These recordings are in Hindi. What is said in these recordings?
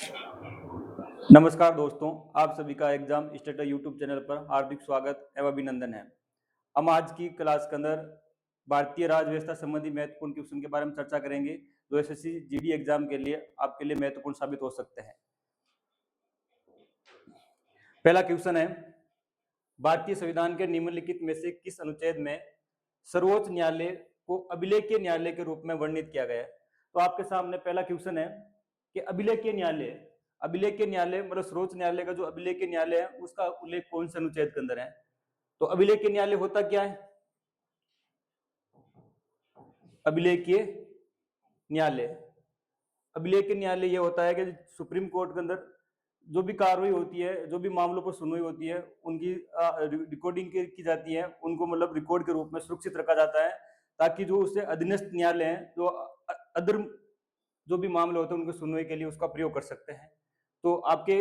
नमस्कार दोस्तों, आप सभी का एग्जाम स्टेटर यूट्यूब चैनल पर हार्दिक स्वागत एवं अभिनंदन है। हम आज की क्लास के अंदर भारतीय राज्य व्यवस्था संबंधी महत्वपूर्ण क्वेश्चन के बारे में चर्चा करेंगे जो एसएससी जीडी एग्जाम के लिए आपके लिए महत्वपूर्ण साबित हो सकते हैं। पहला क्वेश्चन है, भारतीय संविधान के निम्नलिखित में से किस अनुच्छेद में सर्वोच्च न्यायालय को अभिलेखीय न्यायालय के रूप में वर्णित किया गया है? तो आपके सामने पहला क्वेश्चन है कि अभिलेखीय न्यायालय मतलब सर्वोच्च न्यायालय का जो अभिलेखीय न्यायालय है उसका उल्लेख कौन से अनुच्छेद के अंदर है? तो अभिलेखीय न्यायालय होता क्या है? अभिलेखीय न्यायालय अभिलेखीय न्यायालय ये होता है कि सुप्रीम कोर्ट के अंदर जो भी कार्रवाई होती है, जो भी मामलों पर सुनवाई होती है, उनकी रिकॉर्डिंग की जाती है, उनको मतलब रिकॉर्ड के रूप में सुरक्षित रखा जाता है ताकि जो उससे अधीनस्थ न्यायालय हैं जो अदर जो भी मामले होते हैं उनकी सुनवाई के लिए उसका प्रयोग कर सकते हैं। तो आपके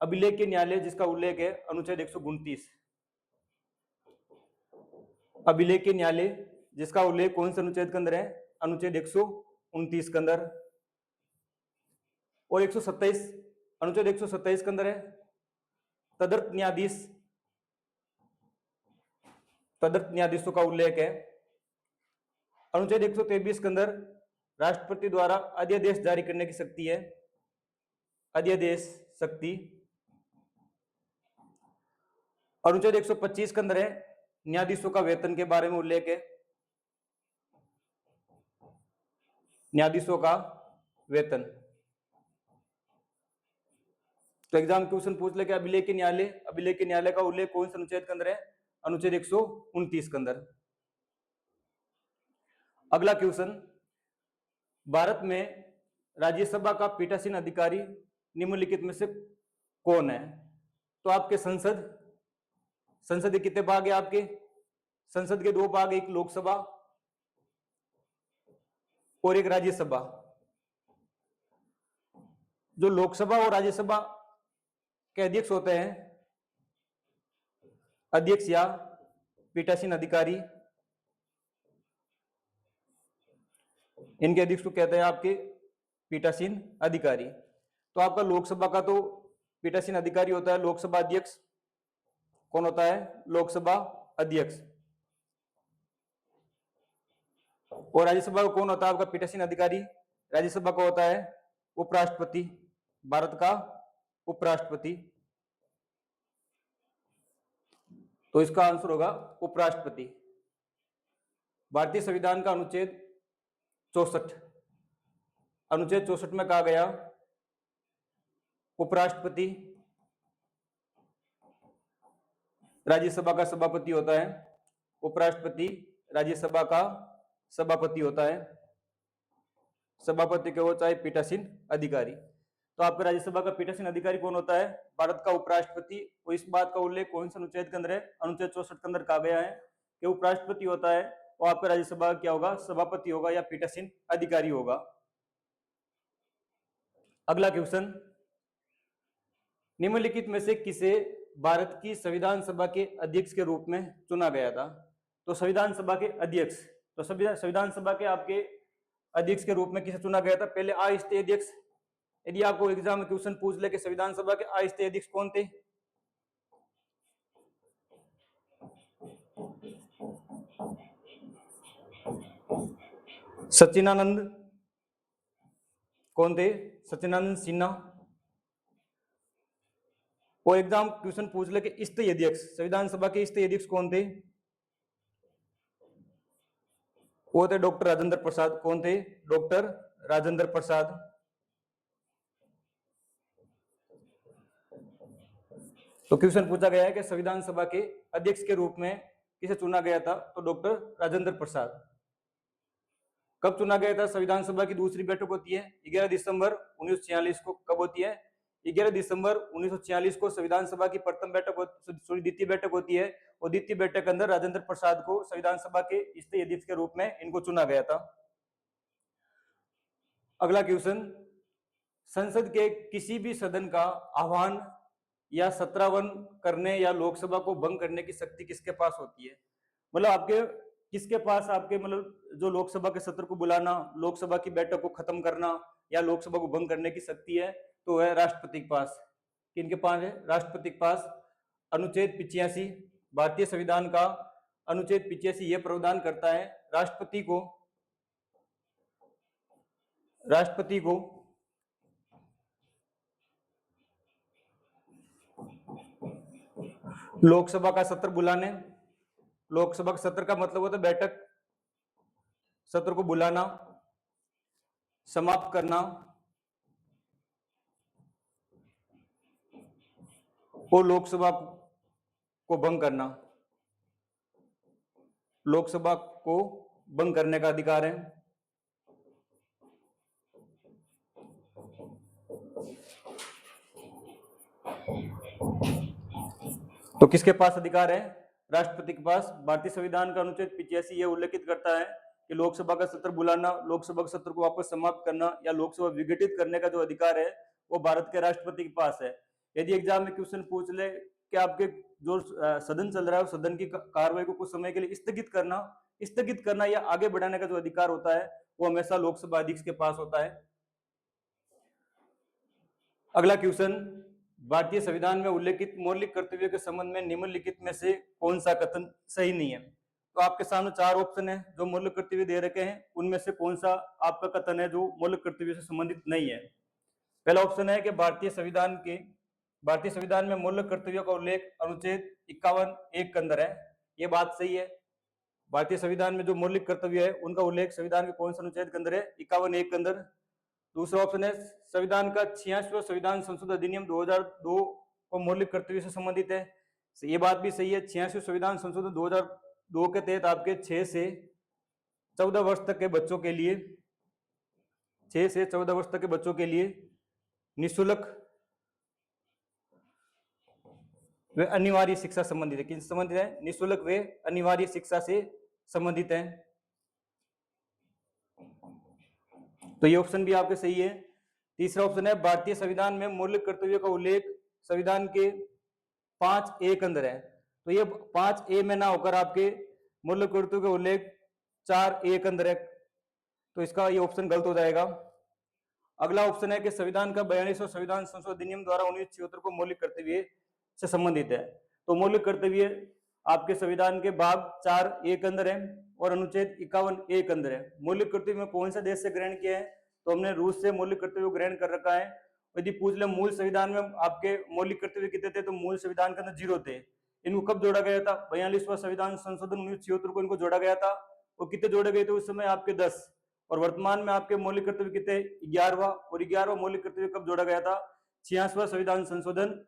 अभिलेखीय न्यायालय जिसका उल्लेख है अनुच्छेद 129। अभिलेखीय न्यायालय जिसका उल्लेख कौन से अनुच्छेद के अंदर है? अनुच्छेद 129 के अंदर। और 127 अनुच्छेद 127 के अंदर है तदर्थ न्यायाधीशों का उल्लेख है। अनुच्छेद 123 के अंदर राष्ट्रपति द्वारा अध्यादेश जारी करने की शक्ति है, अध्यादेश शक्ति। अनुच्छेद 125 के अंदर है न्यायाधीशों का वेतन के बारे में उल्लेख है, न्यायाधीशों का वेतन। तो एग्जाम क्वेश्चन पूछ ले कि अभिलेखीय न्यायालय का उल्लेख कौन से अनुच्छेद के अंदर है? अनुच्छेद 129 के अंदर। अगला क्वेश्चन, भारत में राज्यसभा का पीठासीन अधिकारी निम्नलिखित में से कौन है? तो आपके संसद के कितने भाग है? आपके संसद के दो भाग, एक लोकसभा और एक राज्यसभा। जो लोकसभा और राज्यसभा के अध्यक्ष होते हैं, अध्यक्ष या पीठासीन अधिकारी, इनके अध्यक्ष को कहते हैं आपके पीठासीन अधिकारी। तो आपका लोकसभा का तो पीठासीन अधिकारी होता है लोकसभा अध्यक्ष। कौन होता है? लोकसभा अध्यक्ष। और राज्यसभा का कौन होता है आपका पीठासीन अधिकारी? राज्यसभा का होता है उपराष्ट्रपति, भारत का उपराष्ट्रपति। तो इसका आंसर होगा उपराष्ट्रपति। भारतीय संविधान का अनुच्छेद 64 में कहा गया उपराष्ट्रपति राज्यसभा का सभापति होता है, उपराष्ट्रपति राज्यसभा का सभापति होता है, सभापति के हो चाहे पीठासीन अधिकारी। तो आपका राज्यसभा का पीठासीन अधिकारी कौन होता है? भारत का उपराष्ट्रपति। और इस बात का उल्लेख कौन से अनुच्छेद के अंदर है? अनुच्छेद 64 के अंदर कहा गया है कि उपराष्ट्रपति होता है और आपका राज्यसभा क्या होगा? सभापति होगा या पीठासीन अधिकारी होगा। अगला क्वेश्चन, निम्नलिखित में से किसे भारत की संविधान सभा के अध्यक्ष के रूप में चुना गया था? तो संविधान सभा के अध्यक्ष, तो संविधान सभा के आपके अध्यक्ष के रूप में किसे चुना गया था? पहले अस्थायी अध्यक्ष। यदि आपको एग्जाम में क्वेश्चन पूछ ले कि संविधान सभा के अस्थायी अध्यक्ष कौन थे? सच्चिदानंद। कौन थे? सच्चिदानंद सिन्हा। और एग्जाम क्वेश्चन पूछ ले कि स्थायी अध्यक्ष, संविधान सभा के स्थायी अध्यक्ष कौन थे? वो थे डॉक्टर राजेंद्र प्रसाद। कौन थे? डॉक्टर राजेंद्र प्रसाद। तो क्वेश्चन पूछा गया है कि संविधान सभा के अध्यक्ष के रूप में किसे चुना गया था? तो डॉक्टर राजेंद्र प्रसाद। कब चुना गया था? संविधान सभा की दूसरी बैठक होती है 11 दिसंबर 1946 को। कब होती है? 11 दिसंबर 1946 को संविधान सभा की प्रथम बैठक द्वितीय बैठक होती है और द्वितीय बैठक के अंदर राजेंद्र प्रसाद को संविधान सभा के स्थायी अध्यक्ष के रूप में इनको चुना गया था। अगला क्वेश्चन, संसद के किसी भी सदन का आह्वान या सत्रावन करने या लोकसभा को भंग करने की शक्ति किसके पास होती है? मतलब आपके किसके पास आपके मतलब जो लोकसभा के सत्र को बुलाना, लोकसभा की बैठक को खत्म करना या लोकसभा को भंग करने की शक्ति है तो है राष्ट्रपति के पास। किनके पास है? राष्ट्रपति के पास। अनुच्छेद 85 भारतीय संविधान का अनुच्छेद 85 यह प्रावधान करता है राष्ट्रपति को लोकसभा का सत्र बुलाने, लोकसभा का सत्र का मतलब होता है बैठक, सत्र को बुलाना, समाप्त करना और लोकसभा को भंग करना। लोकसभा को भंग करने का अधिकार है। तो किसके पास अधिकार है? राष्ट्रपति के पास। भारतीय संविधान का अनुच्छेद 85 यह उल्लेखित करता है कि लोकसभा का सत्र बुलाना, लोकसभा के सत्र को वापस समाप्त करना या लोकसभा विघटित करने का जो अधिकार है वो भारत के राष्ट्रपति के पास है। यदि एग्जाम में क्वेश्चन पूछ ले कि आपके जो सदन चल रहा है सदन की कार्रवाई को कुछ समय के लिए स्थगित करना या आगे बढ़ाने का जो अधिकार होता है वो हमेशा लोकसभा अध्यक्ष के पास होता है। अगला क्वेश्चन, भारतीय संविधान में उल्लेखित मौलिक कर्तव्यों के संबंध में निम्नलिखित में से कौन सा कथन सही नहीं है? तो आपके सामने 4 ऑप्शन है जो मौलिक कर्तव्य दे रखे हैं, उनमें से कौन सा आपका कथन है जो मौलिक कर्तव्य से संबंधित नहीं है? पहला ऑप्शन है कि भारतीय संविधान में मौलिक कर्तव्यों का उल्लेख अनुच्छेद 51(1) के अंदर है। ये बात सही है। भारतीय संविधान में जो मौलिक कर्तव्य है उनका उल्लेख संविधान के कौन से अनुच्छेद के अंदर है? 51(1) के अंदर। दूसरा ऑप्शन है संविधान का 86वां संविधान संशोधन अधिनियम 2002 को मौलिक कर्तव्य से संबंधित है। ये बात भी सही है। 86वां संविधान संशोधन 2002 के तहत आपके 6 से 14 वर्ष तक के बच्चों के लिए 6 से 14 वर्ष तक के बच्चों के लिए निःशुल्क वे अनिवार्य शिक्षा संबंधित है। किनसे संबंधित है? निःशुल्क वे अनिवार्य शिक्षा से संबंधित है। तो ये ऑप्शन भी आपके सही है। तीसरा ऑप्शन है भारतीय संविधान में मौलिक कर्तव्यों का उल्लेख संविधान के 5(a) के अंदर है। तो ये 5(a) में ना होकर आपके मौलिक कर्तव्यों का उल्लेख 4(a) के अंदर है। तो इसका ये ऑप्शन गलत हो जाएगा। अगला ऑप्शन है कि संविधान का 42वां संविधान संशोधन अधिनियम द्वारा 1976 को मौलिक कर्तव्य से संबंधित है। तो मौलिक कर्तव्य आपके संविधान के भाग 4(a) के अंदर है और अनुच्छेद 51(a) के अंदर है। मौलिक कर्तव्य में कौन से देश से ग्रहण किया है? तो हमने रूस से मौलिक कर्तव्य ग्रहण कर रखा है। यदि पूछ ले मूल संविधान में आपके मौलिक कर्तव्य कितने थे, तो मूल संविधान के अंदर 0 थे। इनको कब जोड़ा गया था? 42वां संविधान संशोधन 1976 को इनको जोड़ा गया था। और कितने जोड़े गए थे उस समय? आपके 10। और वर्तमान में आपके मौलिक कर्तव्य कितने? 11वां। और 11वां मौलिक कर्तव्य कब जोड़ा गया था? 86वां संविधान संशोधन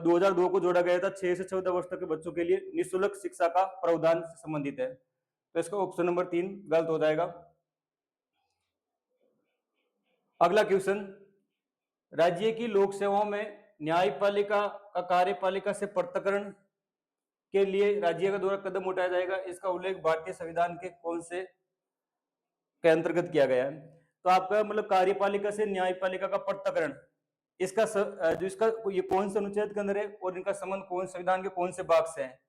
2002 को जोड़ा गया था। 6 से 14 वर्ष तक के बच्चों के लिए निःशुल्क शिक्षा का प्रावधान से संबंधित है। तो इसका ऑप्शन नंबर 3 गलत हो जाएगा। अगला क्वेश्चन, राज्य की लोक सेवाओं में न्यायपालिका का कार्यपालिका से पृथक्करण के लिए राज्य का द्वारा कदम उठाया जाएगा। इसका उल्लेख भारतीय संविधान के कौन से के अंतर्गत किया गया है? तो आपका मतलब कार्यपालिका से न्यायपालिका का पृथक्करण, इसका जो इसका ये कौन से अनुच्छेद के अंदर है और इनका संबंध कौन संविधान के कौन से भाग से है?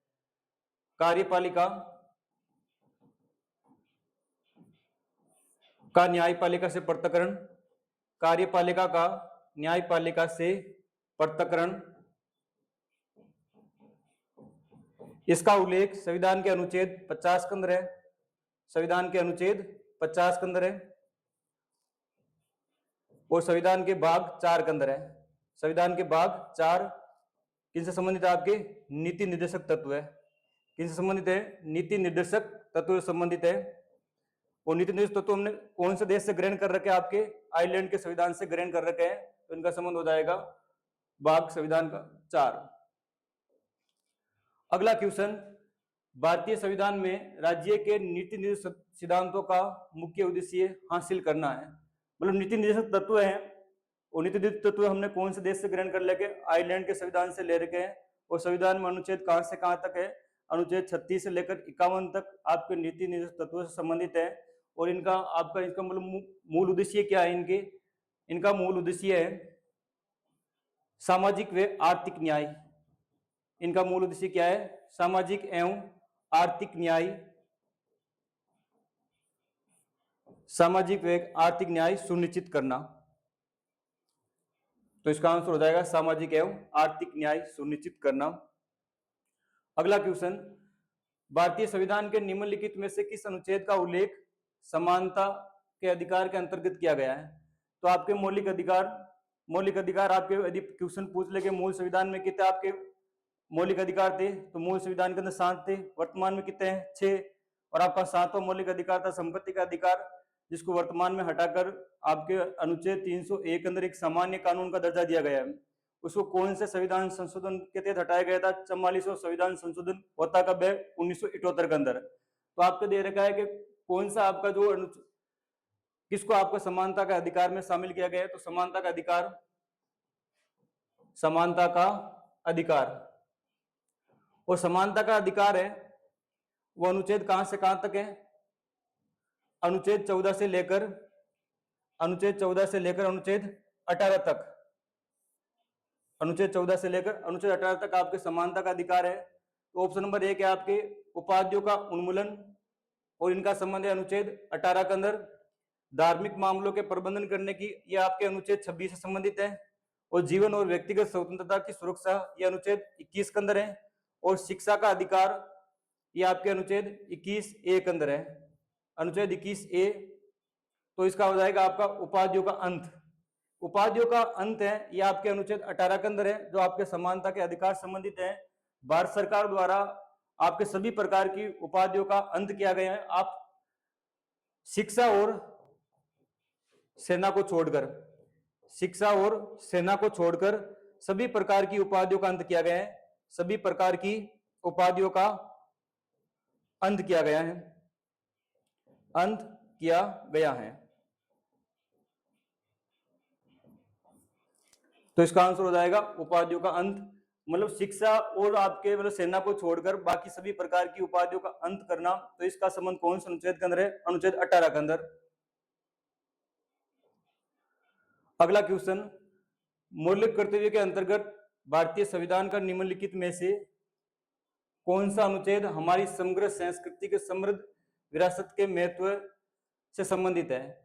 कार्यपालिका का न्यायपालिका से पृथक्करण, कार्यपालिका का न्यायपालिका से पृथक्करण, इसका उल्लेख संविधान के अनुच्छेद 50 के अंदर है। संविधान के अनुच्छेद 50 के अंदर है और संविधान के भाग 4 के अंदर है। संविधान के भाग 4 किनसे संबंधित है? आपके नीति निर्देशक तत्व है। किनसे संबंधित है? नीति निर्देशक तत्व से संबंधित है। और नीति निर्देशक तत्व हमने कौन से देश से ग्रहण कर रखे हैं? आपके आयरलैंड के संविधान से ग्रहण कर रखे हैं। तो इनका संबंध हो जाएगा भाग संविधान का 4। अगला क्वेश्चन, भारतीय संविधान में राज्य के नीति निर्देशक सिद्धांतों का मुख्य उद्देश्य हासिल करना है। मतलब नीति निर्देशक तत्व है और नीति निर्देशक तत्व हमने कौन से देश से ग्रहण कर लेके? आयरलैंड के संविधान से ले रखे हैं। और संविधान में अनुच्छेद कहां से कहां तक है? अनुच्छेद 36 से लेकर 51 तक आपके नीति निर्देशक तत्वों से संबंधित है। और इनका मतलब मूल उद्देश्य क्या है? इनका मूल उद्देश्य है सामाजिक व आर्थिक न्याय। इनका मूल उद्देश्य क्या है? सामाजिक एवं आर्थिक न्याय, सामाजिक व आर्थिक न्याय सुनिश्चित करना। तो इसका आंसर हो जाएगा सामाजिक एवं आर्थिक न्याय सुनिश्चित करना। अगला क्वेश्चन, भारतीय संविधान के निम्नलिखित में से किस अनुच्छेद का उल्लेख समानता के अधिकार के अंतर्गत किया गया है? तो आपके मौलिक अधिकार आपके यदि क्वेश्चन पूछ ले कि मूल संविधान में कितने आपके मौलिक अधिकार थे, तो मूल संविधान के अंदर 7 थे, वर्तमान में कितने हैं? 6। और आपका 7वां मौलिक अधिकार था संपत्ति का अधिकार, जिसको वर्तमान में हटाकर आपके अनुच्छेद 301 के अंदर एक सामान्य कानून का दर्जा दिया गया है। उसको कौन से संविधान संशोधन के तहत हटाया गया था? 44वां संविधान संशोधन होता कब है? 1978 के अंदर। तो आपको दे रखा है कि कौन सा आपका जो किसको आपको समानता का अधिकार में शामिल किया गया है? तो समानता का अधिकार और समानता का अधिकार है वो अनुच्छेद कहां से कहां तक है? अनुच्छेद 14 से लेकर अनुच्छेद 18 तक। अनुच्छेद 14 से लेकर अनुच्छेद 18 तक आपके समानता का अधिकार है। तो ऑप्शन नंबर 1 है आपके उपाधियों का उन्मूलन, और इनका संबंध है अनुच्छेद 18 के अंदर। धार्मिक मामलों के प्रबंधन करने की ये आपके अनुच्छेद 26 से संबंधित है। और जीवन और व्यक्तिगत स्वतंत्रता की सुरक्षा ये अनुच्छेद 21 के अंदर है। और शिक्षा का अधिकार ये आपके अनुच्छेद 21A के अंदर है, अनुच्छेद 21A। तो इसका हो जाएगा आपका उपाधियों का अंत। उपाधियों का अंत है ये आपके अनुच्छेद 18 के अंदर है, जो आपके समानता के अधिकार संबंधित है। भारत सरकार द्वारा आपके सभी प्रकार की उपाधियों का अंत किया गया है। आप शिक्षा और सेना को छोड़कर सभी प्रकार की उपाधियों का अंत किया गया है। सभी प्रकार की उपाधियों का अंत किया गया है। तो इसका आंसर हो जाएगा उपाधियों का अंत, मतलब शिक्षा और आपके मतलब सेना को छोड़कर बाकी सभी प्रकार की उपाधियों का अंत करना। तो इसका संबंध कौन से अनुच्छेद के अंदर है? अनुच्छेद 18 के अंदर। अगला क्वेश्चन, मौलिक कर्तव्य के अंतर्गत भारतीय संविधान का निम्नलिखित में से कौन सा अनुच्छेद हमारी समग्र संस्कृति के समृद्ध विरासत के महत्व से संबंधित है?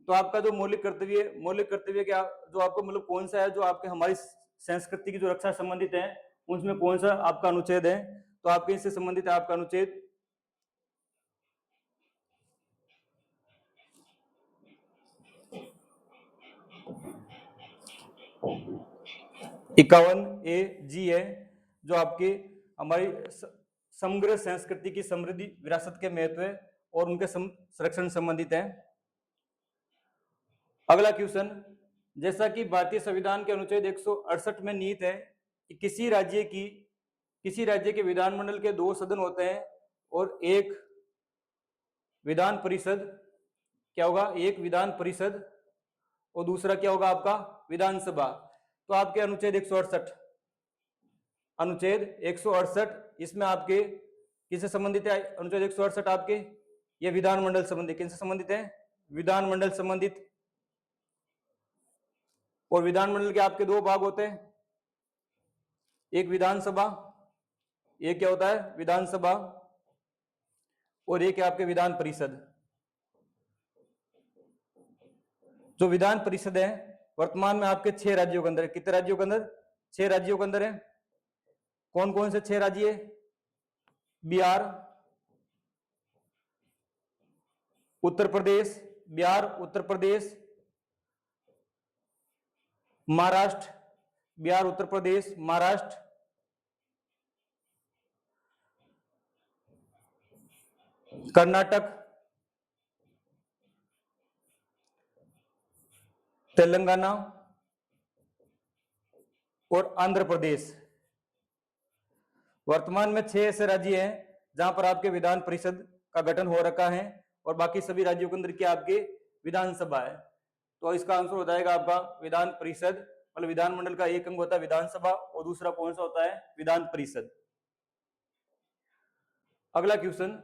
तो आपका जो मौलिक कर्तव्य क्या जो आपको मतलब कौन सा है जो आपके हमारी संस्कृति की जो रक्षा संबंधित है, उसमें कौन सा आपका अनुच्छेद है? तो आपके इससे संबंधित है आपका अनुच्छेद 51A(G) है, जो आपके हमारी समग्र संस्कृति की समृद्धि विरासत के महत्व और उनके संरक्षण संबंधित है। अगला क्वेश्चन, जैसा कि भारतीय संविधान के अनुच्छेद 168 में निहित है कि किसी राज्य के विधानमंडल के 2 सदन होते हैं और एक विधान परिषद, क्या होगा? एक विधान परिषद और दूसरा क्या होगा आपका? विधानसभा। तो आपके अनुच्छेद 168 इसमें आपके किससे संबंधित है? अनुच्छेद 168 आपके ये विधानमंडल संबंधित, किनसे संबंधित है? विधानमंडल संबंधित। और विधानमंडल के आपके 2 भाग होते हैं, एक विधानसभा, एक क्या होता है? विधानसभा, और एक है आपके विधान परिषद। जो विधान परिषद है वर्तमान में आपके 6 राज्यों के अंदर है। कितने राज्यों के अंदर? 6 राज्यों के अंदर है। कौन कौन से 6 राज्य है? बिहार, उत्तर प्रदेश, महाराष्ट्र, बिहार, उत्तर प्रदेश, महाराष्ट्र, कर्नाटक, तेलंगाना और आंध्र प्रदेश। वर्तमान में 6 ऐसे राज्य हैं जहां पर आपके विधान परिषद का गठन हो रखा है और बाकी सभी राज्यों के अंदर क्या आपके विधानसभा है। तो इसका आंसर हो जाएगा आपका विधान परिषद, मतलब विधानमंडल का एक अंग होता है विधानसभा और दूसरा कौन सा होता है? विधान परिषद। अगला क्वेश्चन,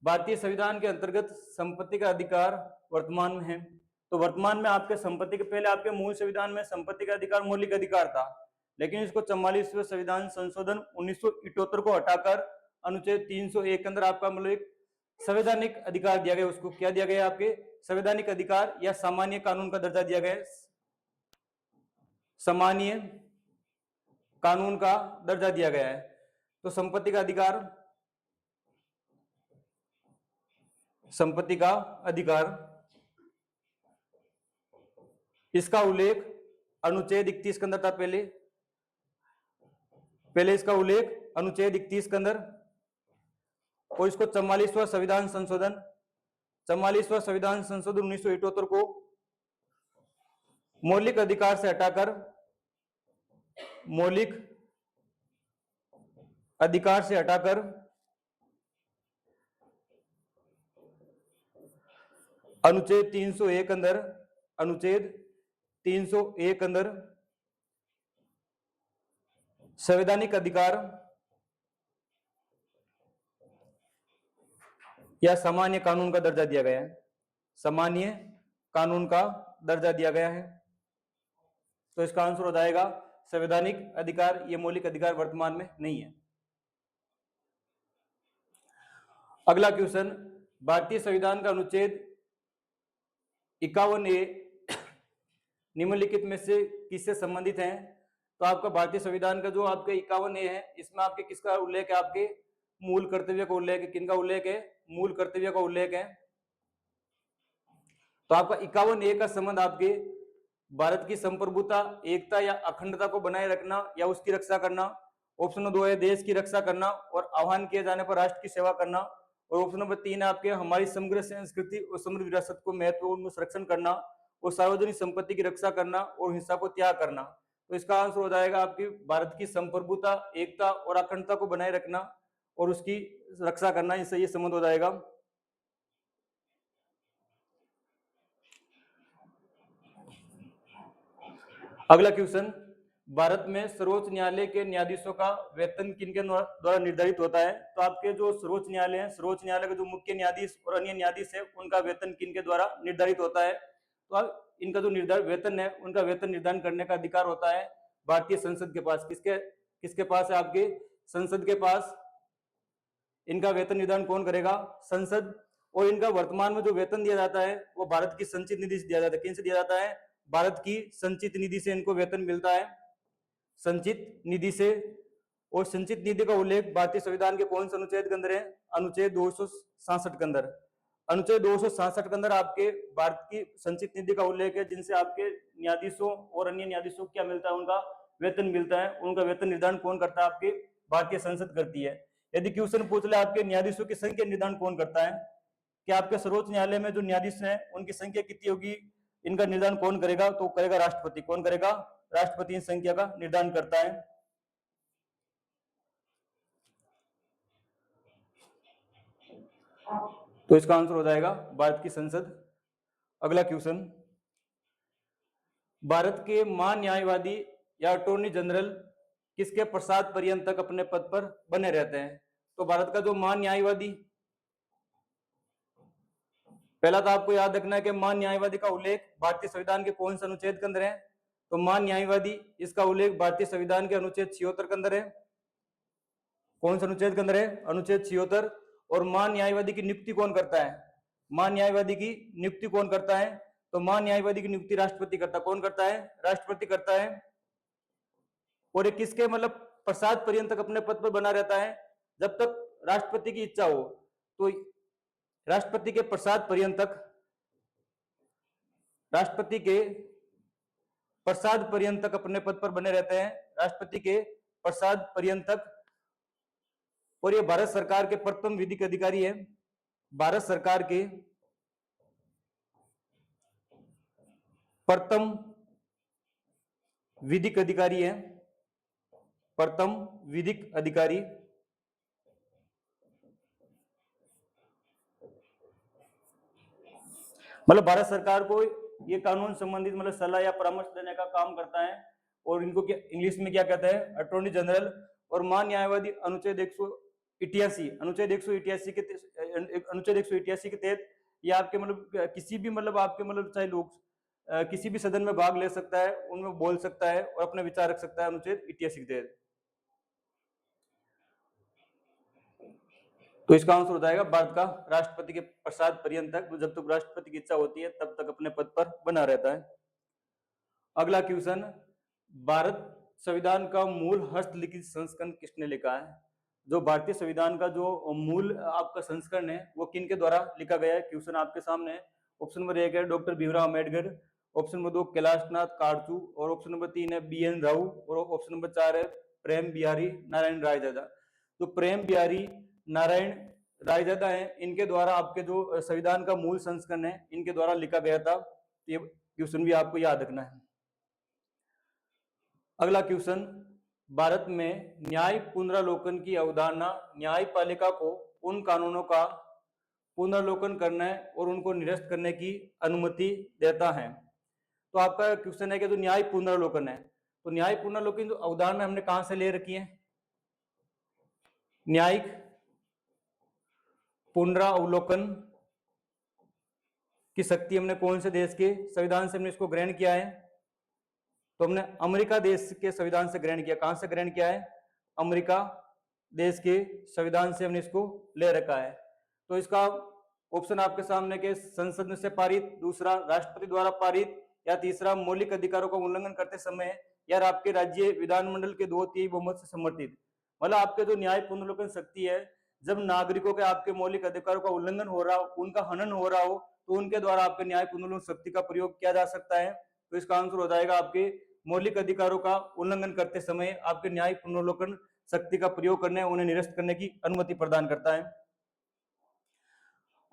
भारतीय संविधान के अंतर्गत संपत्ति का अधिकार वर्तमान में है। तो वर्तमान में आपके संपत्ति के पहले आपके मूल संविधान में संपत्ति का अधिकार मौलिक अधिकार था, लेकिन इसको 44वें संविधान संशोधन 1978 को हटाकर अनुच्छेद 301 के अंदर आपका मतलब एक संवैधानिक अधिकार दिया गया। उसको क्या दिया गया? आपके संवैधानिक अधिकार या सामान्य कानून का दर्जा दिया गया। सामान्य कानून का दर्जा दिया गया है। तो संपत्ति का अधिकार, संपत्ति का अधिकार, इसका उल्लेख अनुच्छेद 31 के अंदर था। पहले इसका उल्लेख अनुच्छेद 31 के अंदर, और इसको 44वां संविधान संशोधन, 44वां संविधान संशोधन 1978 को मौलिक अधिकार से हटाकर, मौलिक अधिकार से हटाकर अनुच्छेद 301 अंदर, अनुच्छेद 301 अंदर संवैधानिक अधिकार या सामान्य कानून का दर्जा दिया गया है। सामान्य कानून का दर्जा दिया गया है। तो इसका आंसर हो जाएगा संवैधानिक अधिकार। ये मौलिक अधिकार वर्तमान में नहीं है। अगला क्वेश्चन, भारतीय संविधान का अनुच्छेद 51A निम्नलिखित में से किससे संबंधित है? तो आपका भारतीय संविधान का जो आपके 51A है, इसमें आपके किसका उल्लेख है? आपके मूल कर्तव्य का उल्लेख है। किनका उल्लेख है? मूल कर्तव्य का उल्लेख है। तो आपका 51A का संबंध आपके भारत की संप्रभुता, एकता या अखंडता को बनाए रखना या उसकी रक्षा करना। ऑप्शन नंबर 2 है देश की रक्षा करना और आह्वान किए जाने पर राष्ट्र की सेवा करना। और ऑप्शन नंबर 3 है आपके हमारी समग्र संस्कृति और समृद्ध विरासत को महत्वपूर्ण संरक्षण करना और सार्वजनिक संपत्ति की रक्षा करना और हिंसा को त्याग करना। तो इसका आंसर हो जाएगा आपकी भारत की संप्रभुता, एकता और अखंडता को बनाए रखना और उसकी रक्षा करना, इससे ये संबंध हो जाएगा। अगला क्वेश्चन, भारत में सर्वोच्च न्यायालय के न्यायाधीशों का वेतन किनके द्वारा निर्धारित होता है? तो आपके जो सर्वोच्च न्यायालय है, सर्वोच्च न्यायालय के जो मुख्य न्यायाधीश और अन्य न्यायाधीश है, उनका वेतन किनके द्वारा निर्धारित होता है? तो इनका जो निर्धारित वेतन है, उनका वेतन निर्धारण करने का अधिकार होता है भारतीय संसद के पास। किसके पास है? आपके संसद के पास। इनका वेतन निर्धारण कौन करेगा? संसद। और इनका वर्तमान में जो वेतन दिया जाता है वो भारत की संचित निधि से दिया जाता है। किनसे दिया जाता है? भारत की संचित निधि से इनको वेतन मिलता है, संचित निधि से। और संचित निधि का उल्लेख भारतीय संविधान के कौन से अनुच्छेद के अंदर है? अनुच्छेद 266 के अंदर। अनुच्छेद 266 के अंदर आपके भारत की संचित निधि का उल्लेख है, जिनसे आपके न्यायाधीशों और अन्य न्यायाधीशों को क्या मिलता है? उनका वेतन मिलता है। उनका वेतन निर्धारण कौन करता है? आपके भारतीय संसद करती है। यदि क्वेश्चन पूछ ले आपके न्यायाधीशों की संख्या निर्धारण कौन करता है, कि आपके सर्वोच्च न्यायालय में जो न्यायाधीश हैं उनकी संख्या कितनी होगी, इनका निर्धारण कौन करेगा? तो करेगा राष्ट्रपति। कौन करेगा? राष्ट्रपति इन संख्या का निर्धारण करता है। तो इसका आंसर हो जाएगा भारत की संसद। अगला क्वेश्चन, भारत के महान्यायवादी या अटॉर्नी जनरल किसके पश्चात पर्यंत तक अपने पद पर बने रहते हैं? तो भारत का जो महान्यायवादी, पहला तो आपको याद रखना है कि महान्यायवादी का उल्लेख भारतीय संविधान के कौन से अनुच्छेद के अंदर है? तो महान्यायवादी, इसका उल्लेख भारतीय संविधान के अनुच्छेद 76 के अंदर है। कौन से अनुच्छेद के अंदर है? अनुच्छेद 76। और महान्यायवादी की नियुक्ति कौन करता है? महान्यायवादी की नियुक्ति कौन करता है? तो महान्यायवादी की नियुक्ति राष्ट्रपति करता है। कौन करता है? राष्ट्रपति करता है। और ये किसके मतलब पश्चात पर्यंत तक अपने पद पर बना रहता है? जब तक राष्ट्रपति की इच्छा हो। तो राष्ट्रपति के पश्चात पर्यंत तक, राष्ट्रपति के पश्चात पर्यंत तक अपने पद पर बने रहते हैं, राष्ट्रपति के पश्चात पर्यंत तक। और ये भारत सरकार के प्रथम विधिक अधिकारी है। भारत सरकार के प्रथम विधिक अधिकारी है, प्रथम विधिक अधिकारी। मतलब भारत सरकार को ये कानून संबंधित मतलब सलाह या परामर्श देने का काम करता है। और इनको क्या इंग्लिश में क्या कहते हैं? Attorney general. और महान्यायवादी अनुच्छेद 188, अनुच्छेद 188 के अनुच्छेद 188 के तहत ये आपके मतलब किसी भी मतलब आपके मतलब चाहे लोग किसी भी सदन में भाग ले सकता है, उनमें बोल सकता है और अपने विचार रख सकता है अनुच्छेद 88 के तहत। तो इसका आंसर हो जाएगा भारत का राष्ट्रपति के पश्चात पर्यंत तक, जब तक राष्ट्रपति की इच्छा होती है तब तक अपने पद पर बना रहता है। अगला क्वेश्चन, भारत संविधान का मूल हस्तलिखित संस्करण किसने लिखा है? जो भारतीय संविधान का जो मूल आपका संस्करण है वो किन के द्वारा लिखा गया है? क्वेश्चन आपके सामने है। ऑप्शन नंबर 1 है doctor Bhimrao Ambedkar, option number 2 Kailashnath Katju, और ऑप्शन नंबर 3 है BN राव, और ऑप्शन नंबर 4 है प्रेम बिहारी नारायण रायजादा। तो प्रेम बिहारी नारायण रायजादा है, इनके द्वारा आपके जो संविधान का मूल संस्करण है इनके द्वारा लिखा गया था। ये क्वेश्चन भी आपको याद रखना है। अगला क्वेश्चन, भारत में न्याय पुनरावलोकन की अवधारणा न्यायपालिका को उन कानूनों का पुनरावलोकन करने और उनको निरस्त करने की अनुमति देता है। तो आपका क्वेश्चन है कि जो न्याय पुनरावलोकन है, तो न्याय पुनरावलोकन जो अवधारणा हमने कहां से ले रखी है? न्यायिक पुनरावलोकन की शक्ति हमने कौन से देश के संविधान से हमने इसको ग्रहण किया है? तो हमने अमेरिका देश के संविधान से ग्रहण किया। कहां से ग्रहण किया है? अमेरिका देश के संविधान से हमने इसको ले रखा है। तो इसका ऑप्शन आपके सामने के संसद में से पारित, दूसरा राष्ट्रपति द्वारा पारित, या तीसरा मौलिक अधिकारों का उल्लंघन करते समय, या आपके राज्य विधानमंडल के 2/3 बहुमत से समर्थित। मतलब आपके जो न्याय पुनरावलोकन शक्ति है, जब नागरिकों के आपके मौलिक अधिकारों का उल्लंघन हो रहा हो, उनका हनन हो रहा हो, तो उनके द्वारा आपके न्याय पुनरावलोकन शक्ति का प्रयोग किया जा सकता है। तो इसका आंसर हो जाएगा आपके मौलिक अधिकारों का उल्लंघन करते समय आपके न्याय पुनरावलोकन शक्ति का प्रयोग करने, उन्हें निरस्त करने की अनुमति प्रदान करता है।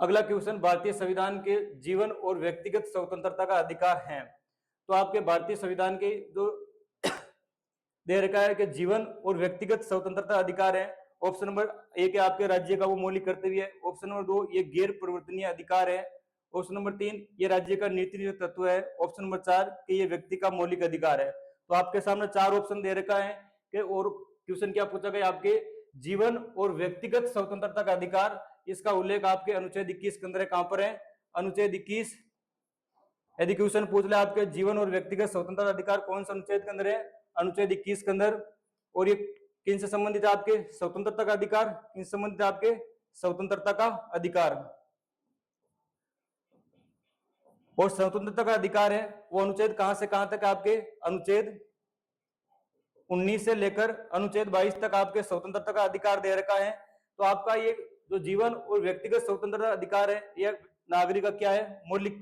अगला क्वेश्चन, भारतीय संविधान के जीवन और व्यक्तिगत स्वतंत्रता का अधिकार है। तो आपके भारतीय संविधान के जो दे रखा है कि जीवन और व्यक्तिगत स्वतंत्रता अधिकार है। ऑप्शन नंबर 1 है आपके राज्य का वो मौलिक कर्तव्य है, ऑप्शन नंबर 2 ये गैर परिवर्तनीय अधिकार है, ऑप्शन नंबर 3 ये राज्य का नीति तत्व है, ऑप्शन नंबर 4 कि ये व्यक्ति का मौलिक अधिकार है। तो आपके सामने 4 ऑप्शन दे रखा है कि, और क्वेश्चन क्या पूछा गया? आपके जीवन और व्यक्तिगत स्वतंत्रता का अधिकार, इसका उल्लेख आपके अनुच्छेद 21 के अंदर है। कहां पर है? अनुच्छेद 21। यदि क्वेश्चन पूछ ले आपके जीवन और व्यक्तिगत स्वतंत्रता अधिकार कौन सा अनुच्छेद के अंदर है? अनुच्छेद 21 के अंदर। और ये किन से संबंधित है? आपके स्वतंत्रता का अधिकार। किन से संबंधित है? आपके स्वतंत्रता का अधिकार। और स्वतंत्रता का अधिकार है वो अनुच्छेद कहां से कहां तक? आपके अनुच्छेद 19 से लेकर अनुच्छेद 22 तक आपके स्वतंत्रता का अधिकार दे रखा है। तो आपका ये जो जीवन और व्यक्तिगत स्वतंत्रता अधिकार है, यह नागरिक का क्या है? मौलिक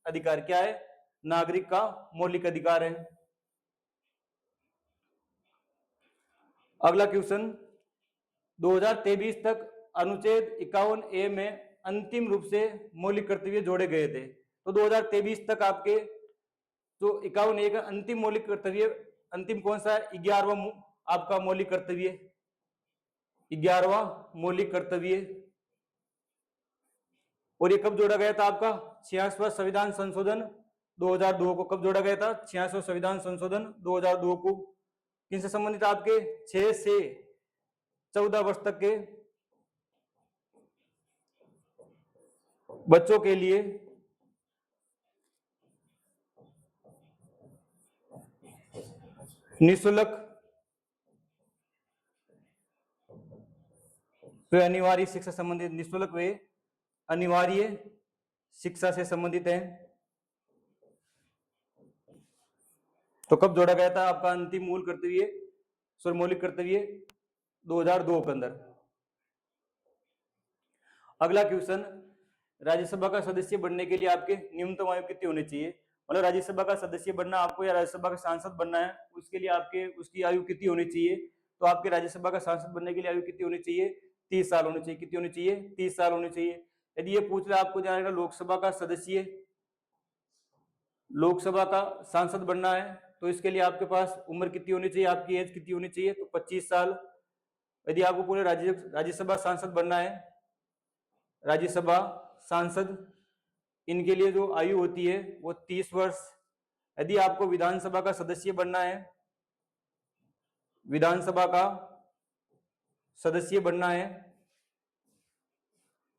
अधिकार। क्या है? नागरिक का मौलिक अधिकार है। अगला क्वेश्चन, 2023 तक अनुच्छेद 51A में अंतिम रूप से मौलिक कर्तव्य जोड़े गए थे। तो 2023 तक आपके जो 51A का अंतिम मौलिक कर्तव्य, अंतिम कौन सा है? 11वां आपका मौलिक कर्तव्य, 11वां मौलिक कर्तव्य। और ये कब जोड़ा गया था? आपका 66वां संविधान संशोधन 2002 को। कब जोड़ा गया था? 66वां संविधान संशोधन 2002 को। किनसे संबंधित? आपके 6 से 14 वर्ष तक के बच्चों के लिए निःशुल्क वे अनिवार्य शिक्षा संबंधित, निःशुल्क वे अनिवार्य शिक्षा से संबंधित है। तो कब जोड़ा गया था? आपका अंतिम मूल कर्तव्य, सॉरी मौलिक कर्तव्य 2002 के अंदर। अगला क्वेश्चन, राज्यसभा का सदस्य बनने के लिए आपके न्यूनतम आयु कितनी होनी चाहिए? मतलब राज्यसभा का सदस्य बनना आपको, या राज्यसभा का सांसद बनना है, उसके लिए आपके उसकी आयु कितनी होनी चाहिए? तो आपके राज्यसभा का सांसद बनने के लिए आयु कितनी होनी चाहिए? 30 साल होनी चाहिए। कितनी होनी चाहिए? 30 साल होनी चाहिए। यदि ये पूछ रहा आपको जानेगा लोकसभा का सदस्य, लोकसभा का सांसद बनना है, तो इसके लिए आपके पास उम्र कितनी होनी चाहिए? आपकी एज कितनी होनी चाहिए? तो 25 साल। यदि आपको पूरे राज्यसभा सांसद बनना है, राज्यसभा सांसद, इनके लिए जो आयु होती है वो 30 वर्ष। यदि आपको विधानसभा का सदस्य बनना है, विधानसभा का सदस्य बनना है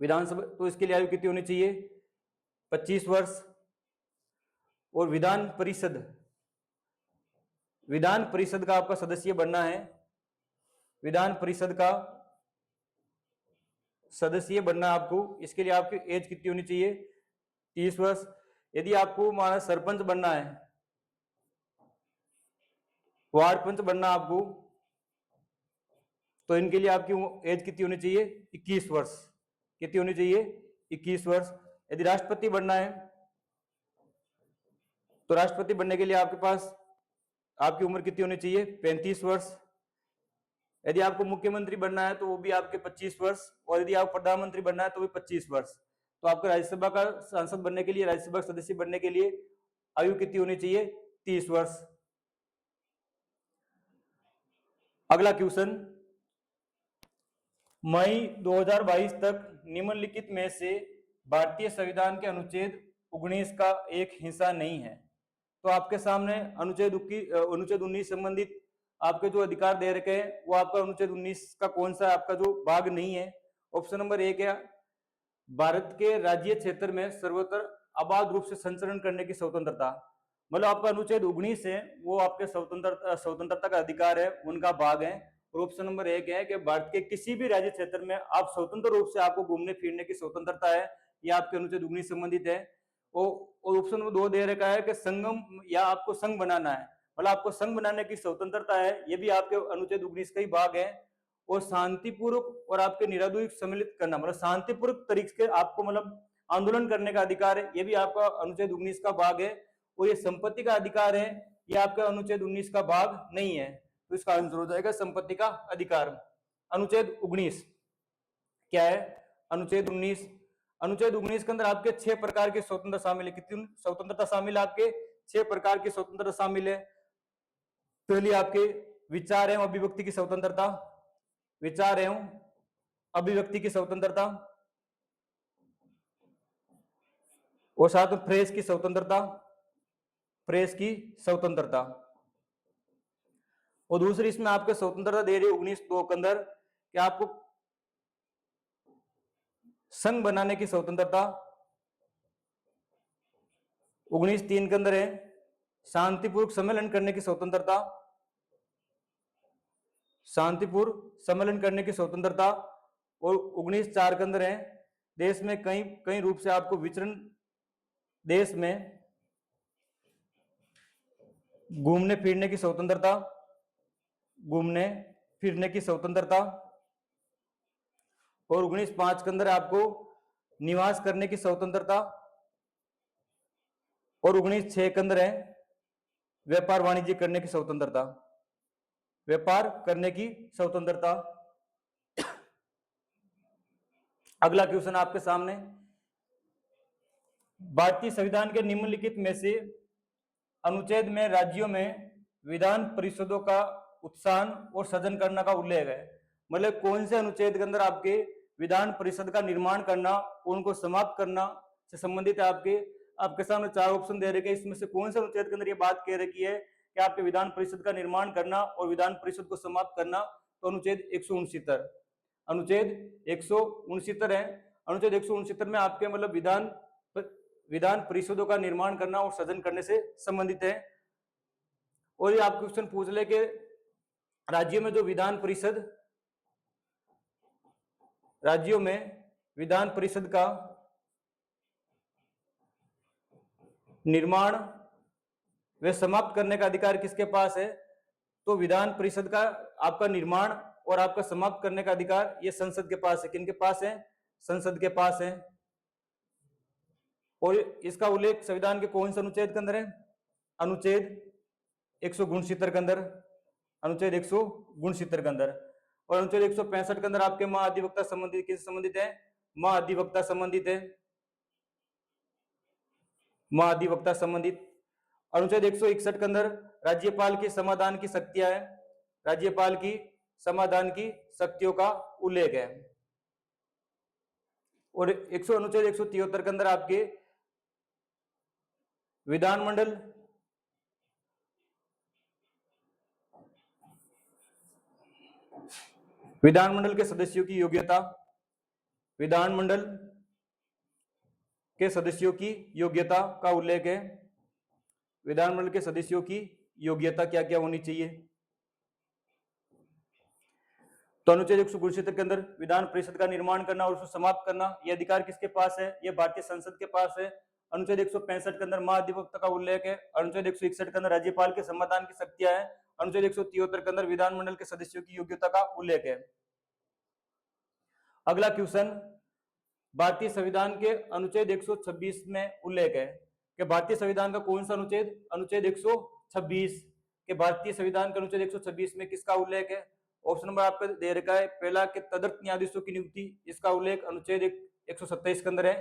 विधानसभा, तो इसके लिए आयु कितनी होनी चाहिए? 25 वर्ष। और विधान परिषद का आपका सदस्य बनना है, विधान परिषद का सदस्य बनना आपको, इसके लिए आपकी एज कितनी होनी चाहिए? 30 वर्ष। यदि आपको हमारा सरपंच बनना है, वार्ड पंच बनना आपको, तो इनके लिए आपकी एज कितनी होनी चाहिए? 21 वर्ष। कितनी होनी चाहिए? 21 वर्ष। यदि राष्ट्रपति बनना है तो राष्ट्रपति बनने के लिए आपके पास आपकी उम्र कितनी होनी चाहिए? 35 वर्ष। यदि आपको मुख्यमंत्री बनना है तो वो भी आपके 25 वर्ष, और यदि आप प्रधानमंत्री बनना है तो भी 25 वर्ष। तो आपको राज्यसभा का सांसद बनने के लिए, राज्यसभा सदस्य बनने के लिए आयु कितनी होनी चाहिए? 30 वर्ष। अगला क्वेश्चन, मई 2022 तक निम्नलिखित में से भारतीय संविधान के अनुच्छेद 19 का एक हिस्सा नहीं है। तो आपके सामने अनुच्छेद 19 संबंधित आपके जो अधिकार दे रखे हैं वो आपका अनुच्छेद 19 का कौन सा आपका जो भाग नहीं है? ऑप्शन नंबर 1 है भारत के राज्य क्षेत्र में सर्वत्र अबाध रूप से संचरण करने की स्वतंत्रता। मतलब आपका अनुच्छेद 19 है वो आपके स्वतंत्रता का अधिकार है, उनका भाग है। और ऑप्शन नंबर 1 है कि भारत के किसी भी राज्य क्षेत्र में आप स्वतंत्र रूप से आपको घूमने फिरने की स्वतंत्रता है, यह आपके अनुच्छेद 19 संबंधित है। और ऑप्शन नंबर 2 दे रखा है कि संगम या आपको संघ बनाना है, मतलब आपको संघ बनाने की स्वतंत्रता है, ये भी आपके अनुच्छेद 19 का ही भाग है। और शांतिपूर्वक और आपके निरादयी सम्मिलित करना, मतलब शांतिपूर्वक तरीके से आपको मतलब आंदोलन करने का अधिकार है, ये भी आपका अनुच्छेद 19 का भाग है। और ये संपत्ति का अधिकार है, ये आपका अनुच्छेद 19 का भाग नहीं है। तो इसका आंसर हो जाएगा संपत्ति का अधिकार। अनुच्छेद 19 क्या है? अनुच्छेद 19, अनुच्छेद 19 के अंदर आपके 6 प्रकार की स्वतंत्रता शामिल है। कितनी स्वतंत्रता शामिल है? आपके 6 प्रकार की स्वतंत्रता शामिल है। पहली आपके विचार एवं अभिव्यक्ति की स्वतंत्रता, विचार एवं अभिव्यक्ति की स्वतंत्रता, और साथ में प्रेस की स्वतंत्रता, प्रेस की स्वतंत्रता। और दूसरी इसमें आपको स्वतंत्रता दे रही है 19(2) के अंदर कि आपको संघ बनाने की स्वतंत्रता। 19(3) के अंदर है शांतिपूर्वक सम्मेलन करने की स्वतंत्रता, शांतिपूर्व सम्मेलन करने की स्वतंत्रता। और 19(4) के अंदर है देश में कई रूप से आपको विचरण, देश में घूमने फिरने की स्वतंत्रता, घूमने फिरने की स्वतंत्रता। और 19(5) के अंदर आपको निवास करने की स्वतंत्रता। और 19(6) के अंदर है व्यापार वाणिज्य करने की स्वतंत्रता, व्यापार करने की स्वतंत्रता। अगला क्वेश्चन आपके सामने, भारतीय संविधान के निम्नलिखित में से अनुच्छेद में राज्यों में विधान परिषदों का उत्थान और सृजन करना का उल्लेख है। मतलब कौन से अनुच्छेद के अंदर आपके विधान परिषद का निर्माण करना, उनको समाप्त करना से संबंधित है? आपके सामने 4 ऑप्शन दे रखे हैं, इसमें से कौन से अनुच्छेद के अंदर ये बात कह रखी है कि आपके विधान परिषद का निर्माण करना और विधान परिषद को समाप्त करना? तो अनुच्छेद 169, अनुच्छेद 169 है। अनुच्छेद 169 में आपके मतलब विधान परिषदों का निर्माण करना और सृजन करने से संबंधित है। और ये आप क्वेश्चन पूछ ले कि राज्यों में जो विधान परिषद, राज्यों में विधान परिषद का निर्माण व समाप्त करने का अधिकार किसके पास है? तो विधान परिषद का आपका निर्माण और आपका समाप्त करने का अधिकार ये संसद के पास है। किनके पास है? संसद के पास है। और इसका उल्लेख संविधान के कौन से अनुच्छेद के अंदर है? अनुच्छेद 169 के अंदर, अनुच्छेद 169 के अंदर। और अनुच्छेद 165 के अंदर आपके महाधिवक्ता संबंधित किससे संबंधित है? महाधिवक्ता संबंधित है, महाधिवक्ता संबंधित। अनुच्छेद 161 के अंदर राज्यपाल की समाधान की शक्तियां है, राज्यपाल की समाधान की शक्तियों का उल्लेख है। और अनुच्छेद 173 के अंदर आपके विधानमंडल, विधानमंडल के सदस्यों की योग्यता, विधानमंडल के सदस्यों की योग्यता का उल्लेख है। विधानमंडल के सदस्यों की योग्यता क्या क्या होनी चाहिए? तो अनुच्छेद 169 के अंदर विधान परिषद का निर्माण करना और उसको समाप्त करना, यह अधिकार किसके पास है? यह भारतीय संसद के पास है। अनुच्छेद 165 के अंदर महाधिवक्ता का उल्लेख है। अनुच्छेद 161 के अंदर राज्यपाल के समाधान की शक्तियां है। अनुच्छेद 173 के अंदर विधानमंडल के सदस्यों की योग्यता का उल्लेख है। अगला क्वेश्चन, भारतीय संविधान के अनुच्छेद 126 में उल्लेख है कि भारतीय संविधान का कौन सा अनुच्छेद, अनुच्छेद 126 के भारतीय संविधान के अनुच्छेद 126 में किसका उल्लेख है? ऑप्शन नंबर आपका दे रखा है, पहला कि तदर्थ न्यायाधीशों की नियुक्ति, इसका उल्लेख अनुच्छेद 127 के अंदर है।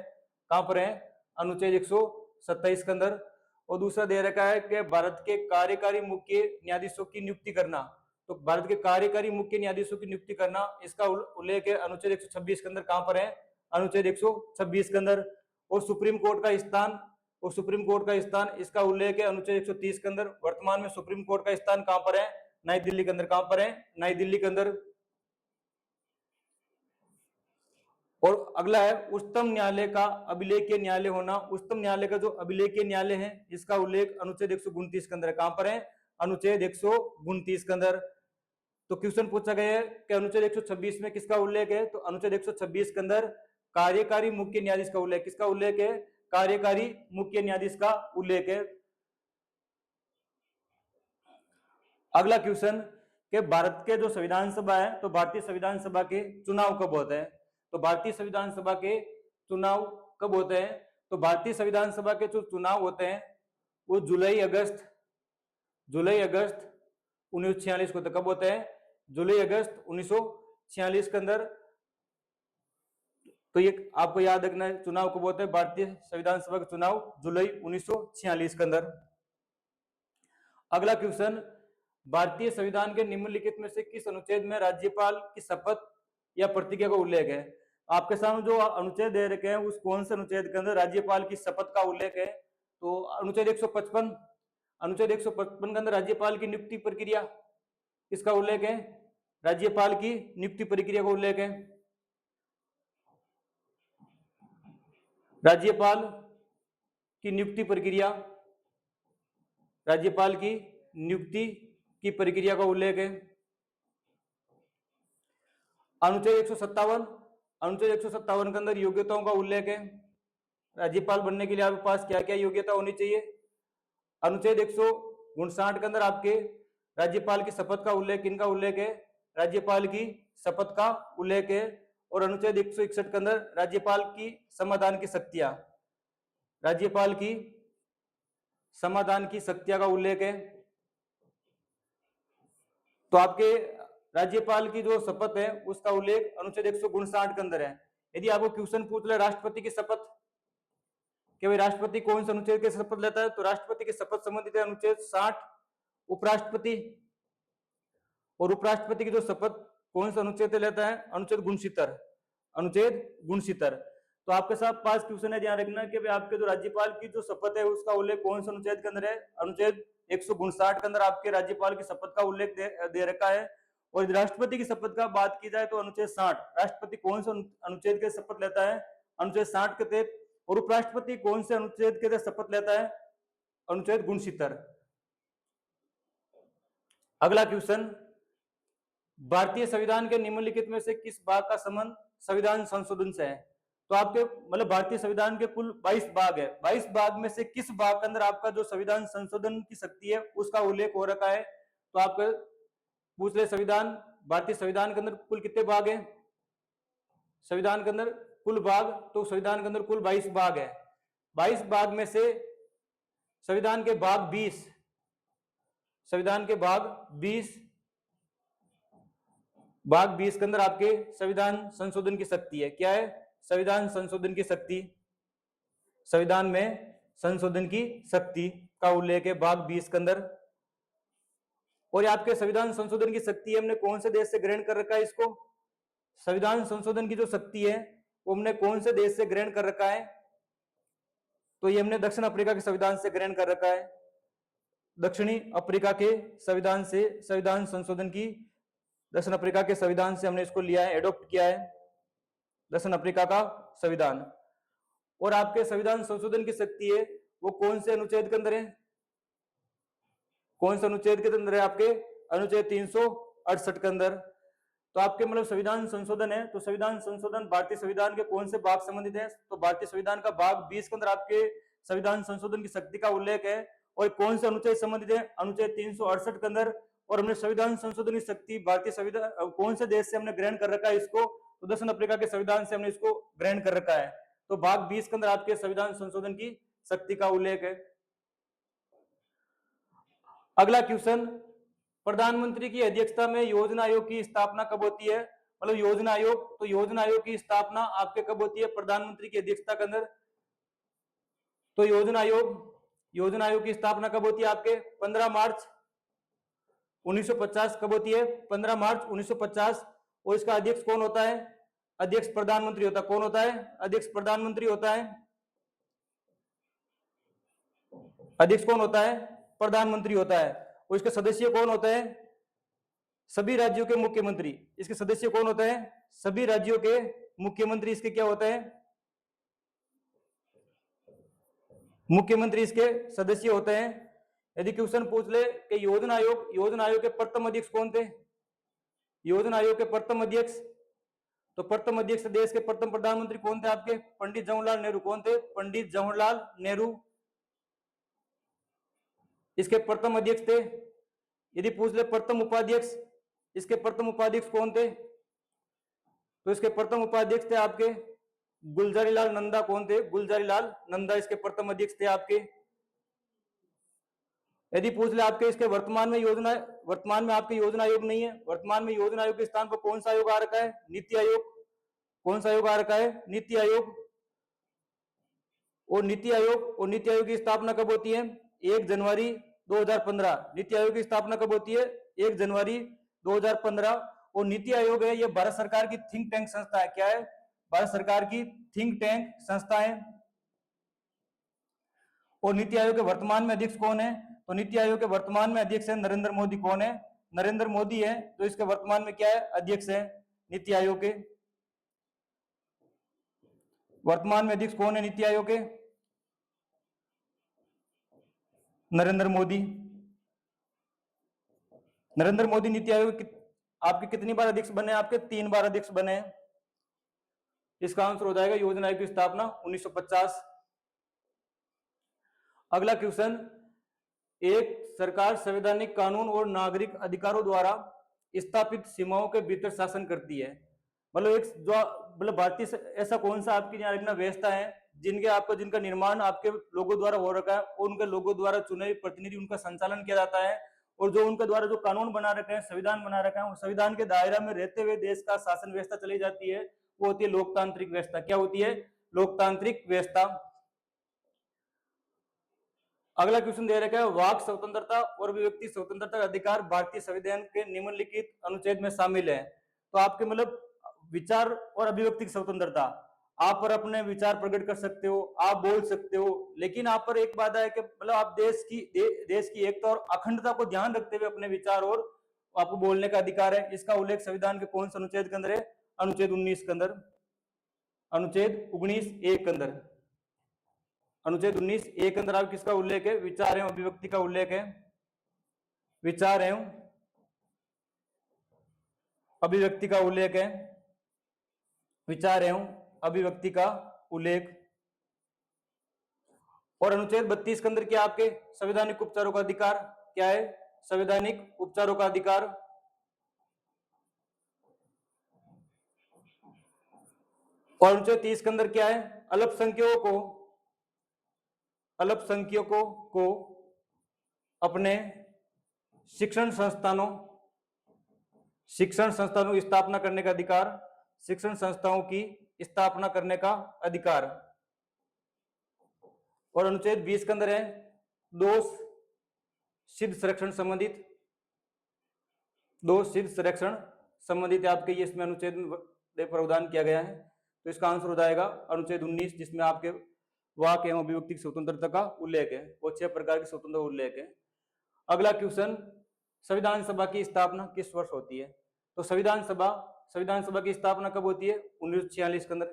कहां पर है? अनुच्छेद 127 के अंदर। और दूसरा दे रखा है कि भारत के कार्यकारी मुख्य न्यायाधीशों की नियुक्ति करना, तो भारत के कार्यकारी मुख्य न्यायाधीशों की नियुक्ति करना, इसका उल्लेख है अनुच्छेद 126 के अंदर। कहां पर है? अनुच्छेद 126 के अंदर। और सुप्रीम कोर्ट का स्थान, और सुप्रीम कोर्ट का स्थान, इसका उल्लेख है अनुच्छेद 130 के अंदर। वर्तमान में सुप्रीम कोर्ट का स्थान कहां पर है? नई दिल्ली के अंदर। कहां पर है? नई दिल्ली के अंदर। और अगला है उच्चतम न्यायालय का अभिलेखीय न्यायालय होना। उच्चतम न्यायालय का जो अभिलेखीय न्यायालय है, इसका उल्लेख अनुच्छेद 129 के अंदर है। कहां पर है? अनुच्छेद 129 के अंदर। तो क्वेश्चन पूछा गया है कि अनुच्छेद 126 में किसका उल्लेख है? तो अनुच्छेद 126 के अंदर कार्यकारी मुख्य न्यायाधीश का उल्लेख, किसका उल्लेख है? कार्यकारी मुख्य न्यायाधीश का उल्लेख है। अगला क्वेश्चन कि भारत के जो संविधान सभा है, तो भारतीय संविधान सभा के चुनाव कब होते हैं? तो भारतीय संविधान सभा के चुनाव कब होते हैं? तो भारतीय संविधान सभा के जो चुनाव होते हैं वो जुलाई अगस्त 1946 को। तो कब होते हैं? जुलाई अगस्त 1946 के अंदर। तो ये आपको याद रखना है, चुनाव कब होते हैं? भारतीय संविधान सभा के चुनाव जुलाई 1946 के अंदर। अगला क्वेश्चन, भारतीय संविधान के निम्नलिखित में से किस अनुच्छेद में राज्यपाल की शपथ या प्रतिज्ञा का उल्लेख है? आपके सामने जो अनुच्छेद दे रखे हैं उस कौन से अनुच्छेद के अंदर राज्यपाल की शपथ का उल्लेख है? तो अनुच्छेद 155। अनुच्छेद 155 के अंदर राज्यपाल की नियुक्ति प्रक्रिया, इसका उल्लेख है। राज्यपाल की नियुक्ति प्रक्रिया का उल्लेख है। राज्यपाल की नियुक्ति प्रक्रिया, राज्यपाल की नियुक्ति की प्रक्रिया का उल्लेख है। अनुच्छेद 157, अनुच्छेद 157 के अंदर योग्यताओं का उल्लेख है। राज्यपाल बनने के लिए आपके पास क्या क्या योग्यता होनी चाहिए? अनुच्छेद 159 के अंदर आपके राज्यपाल की शपथ का उल्लेख, किनका उल्लेख है? राज्यपाल की शपथ का उल्लेख है। और अनुच्छेद 161 के अंदर राज्यपाल की समाधान की शक्तियां, राज्यपाल की समाधान की शक्तियां का उल्लेख है। तो आपके राज्यपाल की जो शपथ है उसका उल्लेख अनुच्छेद 159 के अंदर है। यदि आपको क्वेश्चन पूछ ले राष्ट्रपति की शपथ, कि भाई राष्ट्रपति कौन से अनुच्छेद के शपथ लेता है, तो राष्ट्रपति की शपथ संबंधित है अनुच्छेद 60। उपराष्ट्रपति, और उपराष्ट्रपति की जो शपथ कौन से अनुच्छेद से लेता है? अनुच्छेद 69, अनुच्छेद 69। तो आपके साथ 5 क्वेश्चन है, ध्यान रखना कि भाई आपके जो राज्यपाल की जो शपथ है उसका उल्लेख कौन से अनुच्छेद के अंदर है? अनुच्छेद 159 के अंदर आपके राज्यपाल की शपथ का उल्लेख दे रखा है। और राष्ट्रपति की शपथ का बात की जाए तो अनुच्छेद 60, राष्ट्रपति कौन से अनुच्छेद के शपथ लेता है? अनुच्छेद 60 के तहत। और उपराष्ट्रपति कौन से अनुच्छेद के तहत शपथ लेता है? अनुच्छेद 69। अगला क्वेश्चन, भारतीय संविधान के निम्नलिखित में से किस भाग का संबंध संविधान संशोधन से है? तो आपके मतलब भारतीय संविधान के कुल 22 भाग है, 22 भाग में से किस भाग के अंदर आपका जो संविधान संशोधन की शक्ति है उसका उल्लेख हो रखा है? तो आपका पूछ ले संविधान, भारतीय संविधान के अंदर कुल कितने भाग है? संविधान के अंदर कुल भाग, तो संविधान के अंदर कुल 22 भाग है। 22 भाग में से संविधान के भाग 20, संविधान के भाग 20, भाग 20 के अंदर आपके संविधान संशोधन की शक्ति है। क्या है? संविधान संशोधन की शक्ति, संविधान में संशोधन की शक्ति का उल्लेख है भाग 20 के अंदर। और आपके संविधान संशोधन की शक्ति हमने कौन से देश से ग्रहण कर रखा है? इसको संविधान संशोधन की जो शक्ति है वो हमने कौन से देश से ग्रहण कर रखा है? तो ये हमने दक्षिण अफ्रीका के संविधान से ग्रहण कर रखा है। दक्षिणी अफ्रीका के संविधान से संविधान संशोधन की, दक्षिण अफ्रीका के संविधान से हमने इसको लिया है, एडॉप्ट किया है, दक्षिण अफ्रीका का संविधान। और आपके संविधान संशोधन की शक्ति है वो कौन से अनुच्छेद के अंदर है? कौन से अनुच्छेद के अंदर है? आपके अनुच्छेद 368 के अंदर। तो आपके मतलब संविधान संशोधन है, तो संविधान संशोधन भारतीय संविधान के कौन से भाग संबंधित है? तो भारतीय संविधान का भाग 20 के अंदर आपके संविधान संशोधन की शक्ति का उल्लेख है। और कौन से अनुच्छेद संबंधित है? अनुच्छेद 368 के अंदर। और हमने संविधान संशोधन की शक्ति भारतीय संविधान कौन से देश से हमने ग्रहण कर रखा है इसको, तो दक्षिण अफ्रीका के संविधान से हमने इसको ग्रहण कर रखा है। तो भाग 20 के अंदर आपके संविधान संशोधन की शक्ति का उल्लेख है। अगला क्वेश्चन, प्रधानमंत्री की अध्यक्षता में योजना आयोग की स्थापना कब होती है? मतलब योजना आयोग, तो योजना आयोग की स्थापना आपके कब होती है? प्रधानमंत्री की अध्यक्षता के अंदर। तो योजना आयोग की स्थापना कब होती है आपके? 15 मार्च 1950 कब होती है? 15 मार्च 1950। और इसका अध्यक्ष कौन होता है? अध्यक्ष प्रधानमंत्री होता है। कौन होता है? अध्यक्ष प्रधानमंत्री होता है। अध्यक्ष कौन होता है? प्रधानमंत्री होता है। और इसके सदस्य कौन होते हैं? सभी राज्यों के मुख्यमंत्री। इसके सदस्य कौन होते हैं? सभी राज्यों के मुख्यमंत्री इसके क्या होते हैं? मुख्यमंत्री इसके सदस्य होते हैं। यदि क्वेश्चन पूछ ले कि योजना आयोग के प्रथम अध्यक्ष कौन थे? योजना आयोग के प्रथम अध्यक्ष, तो प्रथम अध्यक्ष देश के प्रथम प्रधानमंत्री कौन थे आपके? पंडित जवाहरलाल नेहरू। कौन थे? पंडित जवाहरलाल नेहरू इसके प्रथम अध्यक्ष थे। यदि पूछ ले प्रथम उपाध्यक्ष, इसके प्रथम उपाध्यक्ष कौन थे? तो इसके प्रथम उपाध्यक्ष थे आपके गुलजारीलाल नंदा। कौन थे? गुलजारीलाल नंदा इसके प्रथम अध्यक्ष थे आपके। यदि पूछ ले आपके इसके वर्तमान में आपके योजना आयोग नहीं है। वर्तमान में योजना आयोग के स्थान पर कौन सा आयोग आ रखा है? नीति आयोग। कौन सा आयोग आ रखा है? नीति आयोग। और नीति आयोग की स्थापना कब होती है? 1 जनवरी 2015। नीति आयोग की स्थापना कब होती है? 1 जनवरी 2015। और नीति आयोग है, यह भारत सरकार की थिंक टैंक संस्था है। क्या है? भारत सरकार की थिंक टैंक संस्था है। और नीति आयोग के वर्तमान में अध्यक्ष कौन है? तो नीति आयोग के वर्तमान में अध्यक्ष है नरेंद्र मोदी। कौन है? नरेंद्र मोदी है। तो इसके वर्तमान में क्या है? अध्यक्ष है नीति आयोग के। वर्तमान में अध्यक्ष कौन है नीति आयोग के? नरेंद्र मोदी। नरेंद्र मोदी नीति आयोग आपके कितनी बार अध्यक्ष बने? आपके 3 बार अध्यक्ष बने। इसका आंसर हो जाएगा योजना आयोग की स्थापना 1950। अगला क्वेश्चन, एक सरकार संवैधानिक कानून और नागरिक अधिकारों द्वारा स्थापित सीमाओं के भीतर शासन करती है। मतलब भारतीय ऐसा कौन सा आपकी यहाँ व्यवस्था है जिनका निर्माण आपके लोगों द्वारा हो रखा है और उनके लोगों द्वारा चुने हुए प्रतिनिधि उनका संचालन किया जाता है, और जो उनके द्वारा जो कानून बना रखे हैं, संविधान बना रखा है, उस संविधान के दायरा में रहते हुए देश का शासन व्यवस्था चली जाती है, वो होती है लोकतांत्रिक व्यवस्था। क्या होती है? लोकतांत्रिक व्यवस्था। अगला क्वेश्चन दे रखा है, वाक स्वतंत्रता और अभिव्यक्ति स्वतंत्रता का अधिकार भारतीय संविधान के निम्नलिखित अनुच्छेद में शामिल है। तो आपके मतलब विचार और अभिव्यक्ति की स्वतंत्रता, आप पर अपने विचार प्रकट कर सकते हो, आप बोल सकते हो, लेकिन आप पर एक बात है कि मतलब आप देश की एकता और अखंडता को ध्यान रखते हुए अपने विचार और आपको बोलने का अधिकार है। इसका उल्लेख संविधान के कौन से अनुच्छेद के अंदर है? अनुच्छेद 19 के अंदर। अनुच्छेद 19(1) के अंदर। अनुच्छेद 19(1) के अंदर आप किसका उल्लेख है? विचार एवं अभिव्यक्ति का उल्लेख है। विचार एवं अभिव्यक्ति का उल्लेख है। विचार एवं अभिव्यक्ति का उल्लेख। और अनुच्छेद 32 के अंदर क्या आपके? संवैधानिक उपचारों का अधिकार। क्या है? संवैधानिक उपचारों का अधिकार। और अनुच्छेद 30 के अंदर क्या है? अल्पसंख्यकों को अपने शिक्षण संस्थानों की स्थापना करने का अधिकार। शिक्षण संस्थाओं की स्थापना करने का अधिकार। और अनुच्छेद 20 के अंदर है दोष सिद्ध संरक्षण संबंधित आपके ये इसमें अनुच्छेद में प्रावधान किया गया है। तो इसका आंसर हो जाएगा अनुच्छेद 19, जिसमें आपके वाक एवं अभिव्यक्ति स्वतंत्रता का उल्लेख है। वो 6 प्रकार की स्वतंत्रता उल्लेख है। अगला क्वेश्चन, संविधान सभा की स्थापना किस वर्ष होती है? तो संविधान सभा की स्थापना कब होती है? 1946 के अंदर।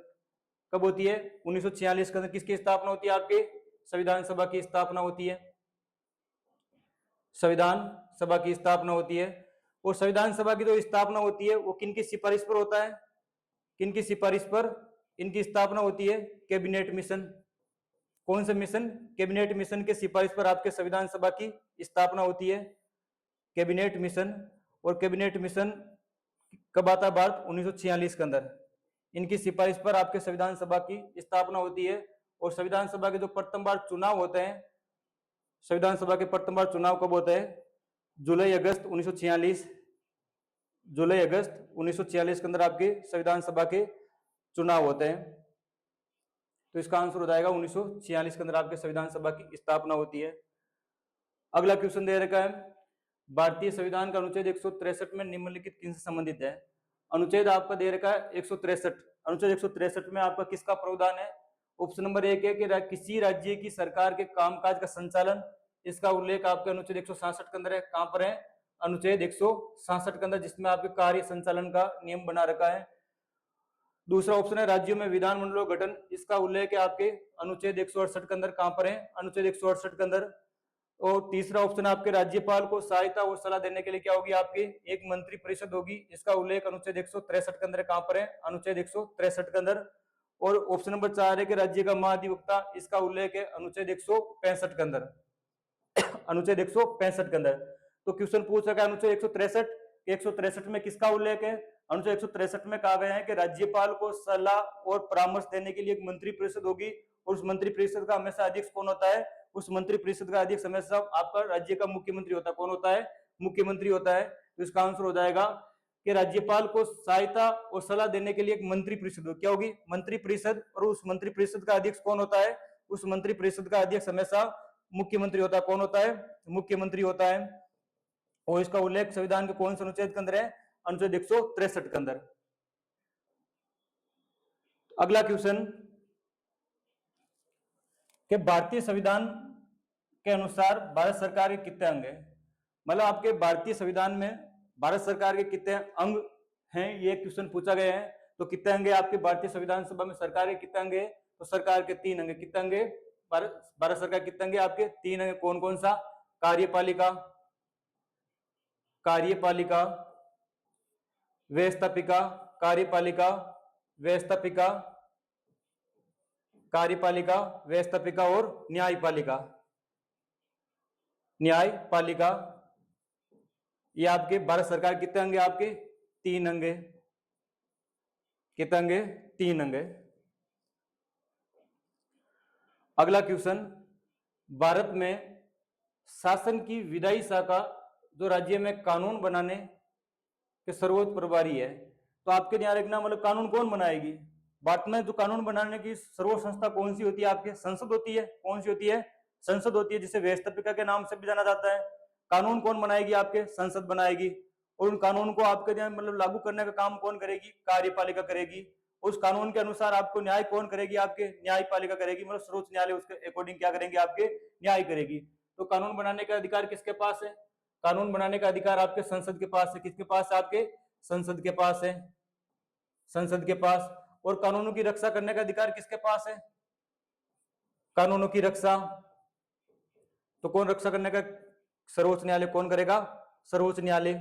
कब होती है? 1946 के अंदर किसकी स्थापना होती है? आपके संविधान सभा की स्थापना होती है। संविधान सभा की स्थापना होती है। और संविधान सभा की जो स्थापना होती है वो किनकी सिफारिश पर होता है? किनकी सिफारिश पर इनकी स्थापना होती है? Cabinet mission. कौन सा मिशन? कैबिनेट मिशन के सिफारिश पर आपके संविधान सभा की स्थापना होती है। कैबिनेट मिशन, और कैबिनेट मिशन कब आता है? भारत 1946 के अंदर। इनकी सिफारिश पर आपके संविधान सभा की स्थापना होती है। और संविधान सभा के जो प्रथम बार चुनाव होते हैं, संविधान सभा के प्रथम बार चुनाव कब होते हैं? जुलाई अगस्त 1946, जुलाई अगस्त 1946 के अंदर आपके संविधान सभा के चुनाव होते हैं। तो इसका आंसर हो जाएगा 1946 के अंदर आपके संविधान सभा की स्थापना होती है। अगला क्वेश्चन दे रखा है, भारतीय संविधान का अनुच्छेद 163 में निम्नलिखित किनसे संबंधित है? अनुच्छेद आपका दे रखा है 163। अनुच्छेद 163 में आपका किसका प्रावधान है? ऑप्शन नंबर 1 है कि किसी राज्य की सरकार के कामकाज का संचालन, इसका उल्लेख आपके अनुच्छेद 166 के अंदर है। कहां पर है? अनुच्छेद 166 के अंदर, जिसमें आपके कार्य संचालन का नियम बना रखा है। दूसरा ऑप्शन है राज्यों में विधानमंडलों का गठन, इसका उल्लेख है आपके अनुच्छेद 168 के अंदर। कहां पर है? अनुच्छेद 168 के अंदर। और तीसरा ऑप्शन आपके राज्यपाल को सहायता और सलाह देने के लिए क्या होगी? आपकी एक मंत्री परिषद होगी, इसका उल्लेख अनुच्छेद 163 के अंदर। कहां पर है? अनुच्छेद 163 के अंदर। और ऑप्शन नंबर 4 है कि राज्य का महाधिवक्ता, इसका उल्लेख है अनुच्छेद 165 के अंदर, अनुच्छेद 165 के अंदर। तो क्वेश्चन पूछ रखा है अनुच्छेद 163, 163 में किसका उल्लेख है? अनुच्छेद 163 में कहा गया है कि राज्यपाल को सलाह और परामर्श देने के लिए एक मंत्री परिषद होगी, और उस मंत्री परिषद का हमेशा अध्यक्ष कौन होता है? उस मंत्री परिषद का अध्यक्ष हमेशा आपका राज्य का मुख्यमंत्री होता है। कौन होता है? मुख्यमंत्री होता है। तो इसका आंसर हो जाएगा कि राज्यपाल को सहायता और सलाह देने के लिए एक मंत्री परिषद हो। क्या होगी? मंत्री परिषद। और उस मंत्री परिषद का अध्यक्ष कौन होता है? उस मंत्री परिषद का अध्यक्ष हमेशा मुख्यमंत्री होता है। कौन होता है? मुख्यमंत्री होता है। और इसका उल्लेख संविधान के कौन से अनुच्छेद के अंदर है? अनुच्छेद 163 के अंदर। अगला क्वेश्चन कि भारतीय संविधान के अनुसार भारत सरकार के कितने अंग हैं? मतलब आपके भारतीय संविधान में भारत सरकार के कितने अंग हैं, ये क्वेश्चन पूछा गया है। तो कितने अंग है आपके भारतीय संविधान सभा में? सरकार के कितने अंग है? तो सरकार के 3 अंग। कितने अंग है? भारत सरकार कितने अंग है आपके? 3 अंग। कौन कौन सा? कार्यपालिका, कार्यपालिका, व्यवस्थापिका, कार्यपालिका, व्यवस्थापिका, कार्यपालिका, व्यवस्थापिका और न्यायपालिका, न्यायपालिका। ये आपके भारत सरकार कितने अंग है आपके? 3 अंग है। कितने अंग है? 3 अंग है। अगला क्वेश्चन, भारत में शासन की विधायी शाखा जो राज्य में कानून बनाने के सर्वोच्च प्रभारी है, तो आपके ध्यान रखना, मतलब कानून कौन बनाएगी? भारत में जो कानून बनाने की सर्वोच्च संस्था कौन सी होती है आपके? संसद होती है। कौन सी होती है? संसद होती है, जिसे व्यवस्थापिका के नाम से भी जाना जाता है। कानून कौन बनाएगी आपके? संसद बनाएगी। और उन कानून को आपके ध्यान मतलब लागू करने का काम कौन करेगी? कार्यपालिका करेगी। उस कानून के अनुसार आपको न्याय कौन करेगी? आपके न्यायपालिका करेगी। मतलब सर्वोच्च न्यायालय उसके अकॉर्डिंग क्या करेंगे? आपके न्याय करेगी। तो कानून बनाने का अधिकार किसके पास है? कानून बनाने का अधिकार आपके संसद के पास है। किसके पास है? आपके संसद के पास है। संसद के पास। और कानूनों की रक्षा करने का अधिकार किसके पास है? कानूनों की रक्षा तो कौन रक्षा करने का? सर्वोच्च न्यायालय। कौन करेगा? सर्वोच्च न्यायालय।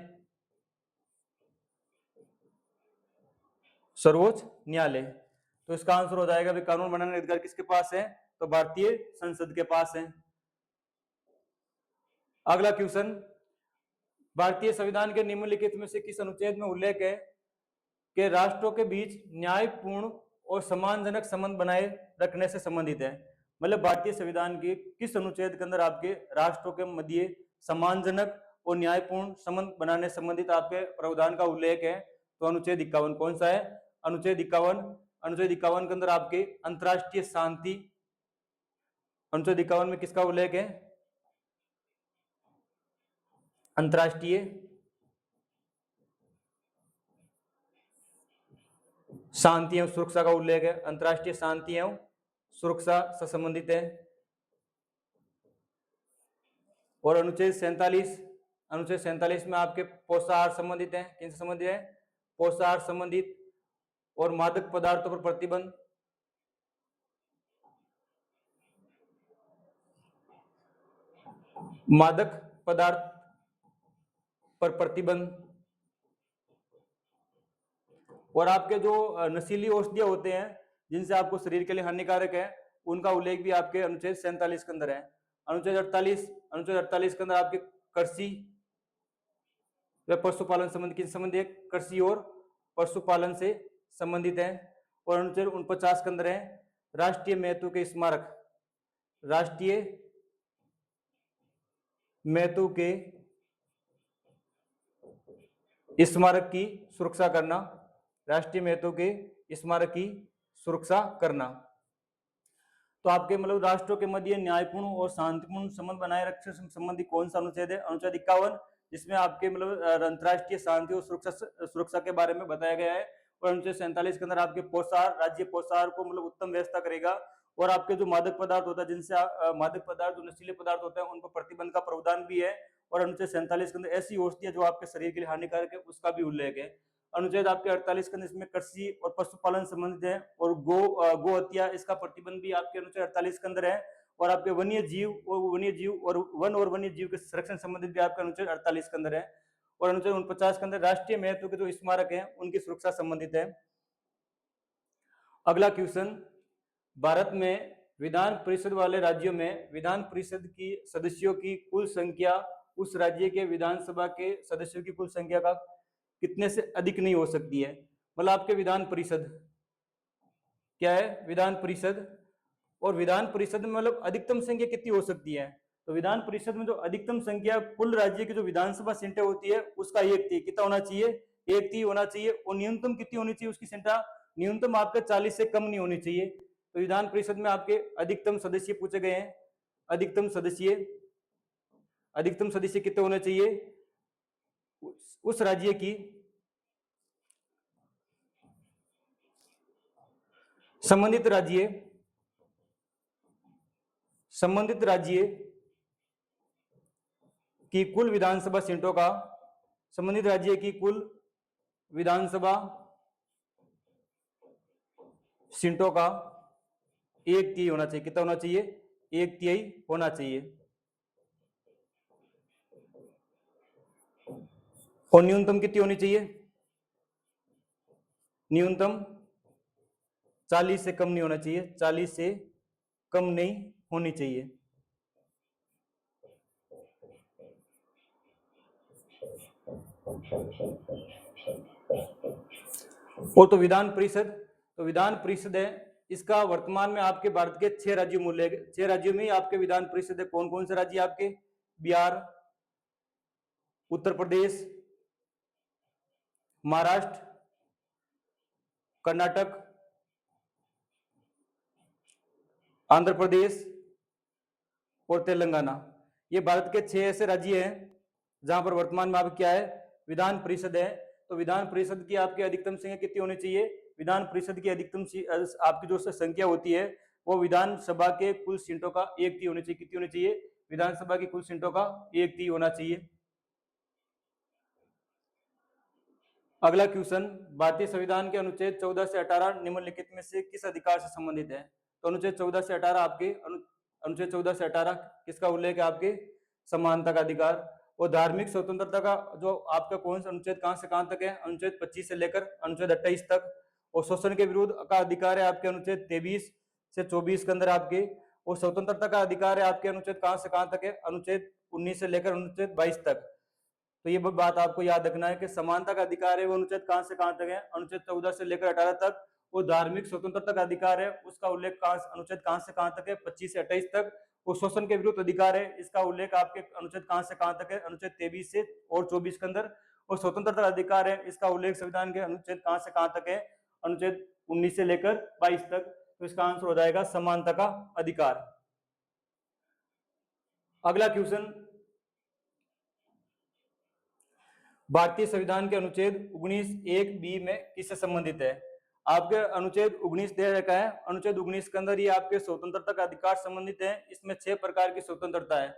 सर्वोच्च न्यायालय। तो इसका आंसर हो जाएगा भाई, कानून बनाने का अधिकार किसके पास है? तो भारतीय संसद के पास है। अगला क्वेश्चन, भारतीय संविधान के निम्नलिखित में से किस अनुच्छेद में उल्लेख है कि राष्ट्रों के बीच न्यायपूर्ण और सम्मानजनक संबंध बनाए रखने से संबंधित है? मतलब भारतीय संविधान के किस अनुच्छेद के अंदर आपके राष्ट्रों के मध्य सम्मानजनक और न्यायपूर्ण संबंध बनाने संबंधित आपके प्रावधान का उल्लेख है? तो अनुच्छेद 51। कौन सा है? अनुच्छेद 51। अनुच्छेद 51 के अंदर आपके अंतरराष्ट्रीय शांति, अनुच्छेद 51 में किसका उल्लेख है? अंतरराष्ट्रीय शांति एवं सुरक्षा का उल्लेख है। अंतरराष्ट्रीय शांति एवं सुरक्षा से संबंधित है। और अनुच्छेद 47, अनुच्छेद 47 में आपके पोषाहार संबंधित है। किनसे संबंधित है? पोषाहार संबंधित। और मादक पदार्थों पर प्रतिबंध, मादक पदार्थ पर प्रतिबंध। और आपके जो नशीली औषधियां होते हैं जिनसे आपको शरीर के लिए हानिकारक है, उनका उल्लेख भी आपके अनुच्छेद 47 के अंदर है। अनुच्छेद 48, अनुच्छेद 48 के अंदर आपके कृषि, वह पशुपालन संबंधी किन संबंधी है? कृषि और पशुपालन से संबंधित है। और अनुच्छेद 49 के अंदर है राष्ट्रीय महत्व के स्मारक, राष्ट्रीय महत्व के स्मारक की सुरक्षा करना, राष्ट्रीय महत्व के स्मारक की सुरक्षा करना। तो आपके मतलब राष्ट्रों के मध्य न्यायपूर्ण और शांतिपूर्ण संबंध बनाए रखने संबंधी कौन सा अनुच्छेद है? अनुच्छेद 51, जिसमें आपके मतलब अंतर्राष्ट्रीय शांति और सुरक्षा के बारे में बताया गया है। और अनुच्छेद 47 के अंदर आपके पोषार, राज्य पोषार को मतलब उत्तम व्यवस्था करेगा। और आपके जो मादक पदार्थ होता है, जिनसे मादक पदार्थ, जो नशीले पदार्थ होते हैं, उन पर प्रतिबंध का प्रावधान भी है। और अनुच्छेद 47 के अंदर ऐसी औषधियां जो आपके शरीर के लिए हानिकारक है, उसका भी उल्लेख है। अनुच्छेद आपके 48 के अंदर इसमें कृषि और पशुपालन संबंधित है। और गो हत्या, इसका प्रतिबंध भी आपके अनुच्छेद 48 के अंदर है। और आपके वन्य जीव और वन्य जीव के संरक्षण संबंधित भी आपका अनुच्छेद 48 के अंदर है। और अनुच्छेद 49 के अंदर राष्ट्रीय महत्व के जो स्मारक हैं उनकी सुरक्षा संबंधित है। अगला क्वेश्चन, भारत में विधान परिषद वाले राज्यों में विधान परिषद की सदस्यों की कुल संख्या उस राज्य के विधानसभा के सदस्यों की कुल संख्या का कितने से अधिक नहीं हो सकती है? मतलब आपके विधान परिषद क्या है? विधान परिषद। और विधान परिषद में मतलब अधिकतम संख्या कितनी हो सकती है? तो विधान परिषद में जो अधिकतम संख्या कुल राज्य की जो विधानसभा सीटें होती है उसका 1/3 कितना होना चाहिए? 1/3 होना चाहिए। और न्यूनतम कितनी होनी चाहिए उसकी संख्या? न्यूनतम आपका 40 से कम नहीं होनी चाहिए। तो विधान परिषद में आपके अधिकतम सदस्य पूछे गए हैं। अधिकतम सदस्य कितने होने चाहिए? उस राज्य की संबंधित राज्य की कुल विधानसभा सीटों का, संबंधित राज्य की कुल विधानसभा सीटों का 1/3 होना चाहिए। कितना होना चाहिए? 1/3 होना चाहिए। और न्यूनतम कितनी होनी चाहिए? न्यूनतम 40 से कम नहीं होना चाहिए। 40 से कम नहीं होनी चाहिए। और तो विधान परिषद है, इसका वर्तमान में आपके भारत के 6 राज्यों में 6 राज्यों में आपके विधान परिषद है। कौन कौन से राज्य आपके? बिहार, उत्तर प्रदेश, महाराष्ट्र, कर्नाटक, आंध्र प्रदेश और तेलंगाना। ये भारत के 6 ऐसे राज्य हैं जहां पर वर्तमान में आप क्या है? विधान परिषद है। तो विधान परिषद की आपकी अधिकतम संख्या कितनी होनी चाहिए? विधान परिषद की अधिकतम आपकी जो संख्या होती है वो विधानसभा के कुल सीटों का 1/3 होनी चाहिए। कितनी होनी चाहिए? विधानसभा की कुल सीटों का 1/3 होना चाहिए। अगला क्वेश्चन, भारतीय संविधान के अनुच्छेद 14 से 18 निम्नलिखित में से किस अधिकार से संबंधित है? तो अनुच्छेद 14 से 18 आपके अनुच्छेद 14 से 18 किसका उल्लेख है? आपके समानता का अधिकार और धार्मिक स्वतंत्रता का जो आपका कौन सा अनुच्छेद कहां से कहां तक है? अनुच्छेद 25 से लेकर अनुच्छेद 28 तक। और शोषण के विरुद्ध का अधिकार है आपके अनुच्छेद 23 से 24 के अंदर आपके। और स्वतंत्रता का अधिकार है आपके अनुच्छेद कहां से कहां तक है? अनुच्छेद 19 से लेकर अनुच्छेद 22 तक। तो ये बात आपको याद रखना है कि समानता का अधिकार है वो अनुच्छेद कहां से कहां तक है? अनुच्छेद 14 से लेकर 18 तक। वो धार्मिक स्वतंत्रता का अधिकार है उसका उल्लेख अनुच्छेद कहां से कहां तक है? 25 से 28 तक। वो शोषण के विरुद्ध अधिकार है इसका उल्लेख आपके अनुच्छेद कहां से कहां तक है? अनुच्छेद 23 से और 24 के अंदर। और स्वतंत्रता का अधिकार है इसका उल्लेख संविधान के अनुच्छेद कहां से कहां तक है? अनुच्छेद 19 से लेकर 22 तक। तो इसका आंसर हो जाएगा समानता का अधिकार। अगला क्वेश्चन, भारतीय संविधान के अनुच्छेद 19(1)(b) में किससे संबंधित है? आपके अनुच्छेद 19 दे रखा है। अनुच्छेद 19 के अंदर ये आपके स्वतंत्रता का अधिकार संबंधित है। इसमें 6 प्रकार की स्वतंत्रता है।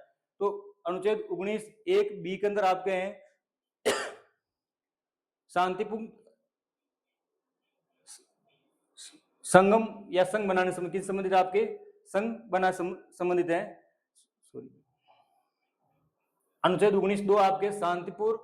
तो अनुच्छेद 19(1)(b) के अंदर आपके हैं शांतिपूर्ण संगम या संघ बनाने संबंधित आपके संघ बना संबंधित है। अनुच्छेद 19(2) आपके शांतिपूर्ण,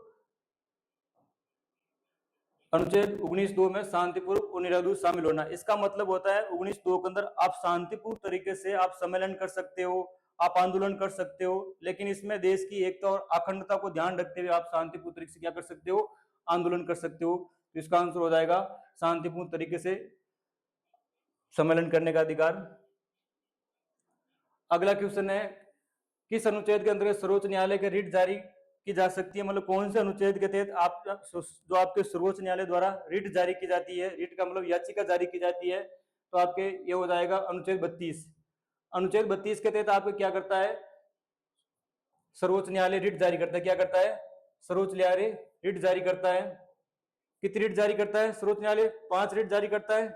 अनुच्छेद 19(2) में शांतिपूर्वक और निरायुध शामिल होना। इसका मतलब होता है 19(2) के अंदर आप शांतिपूर्ण तरीके से आप सम्मेलन कर सकते हो, आप आंदोलन कर सकते हो, लेकिन इसमें देश की एकता और अखंडता को ध्यान रखते हुए आप शांतिपूर्ण तरीके से क्या कर सकते हो, आंदोलन कर सकते हो। तो इसका आंसर हो जाएगा शांतिपूर्ण तरीके से सम्मेलन करने का अधिकार। अगला क्वेश्चन है, किस अनुच्छेद के अंतर्गत सर्वोच्च न्यायालय के रिट जारी की जा सकती है, मतलब कौन से अनुच्छेद के तहत आप जो आपके सर्वोच्च न्यायालय द्वारा रिट जारी की जाती है, रिट का मतलब याचिका जारी की जाती है, तो आपके ये हो जाएगा अनुच्छेद 32। अनुच्छेद 32 के तहत आपको क्या करता है, सर्वोच्च न्यायालय रिट जारी करता है। क्या करता है, सर्वोच्च न्यायालय रिट जारी करता है। कितनी रिट जारी करता है सर्वोच्च न्यायालय? 5 रिट जारी करता है।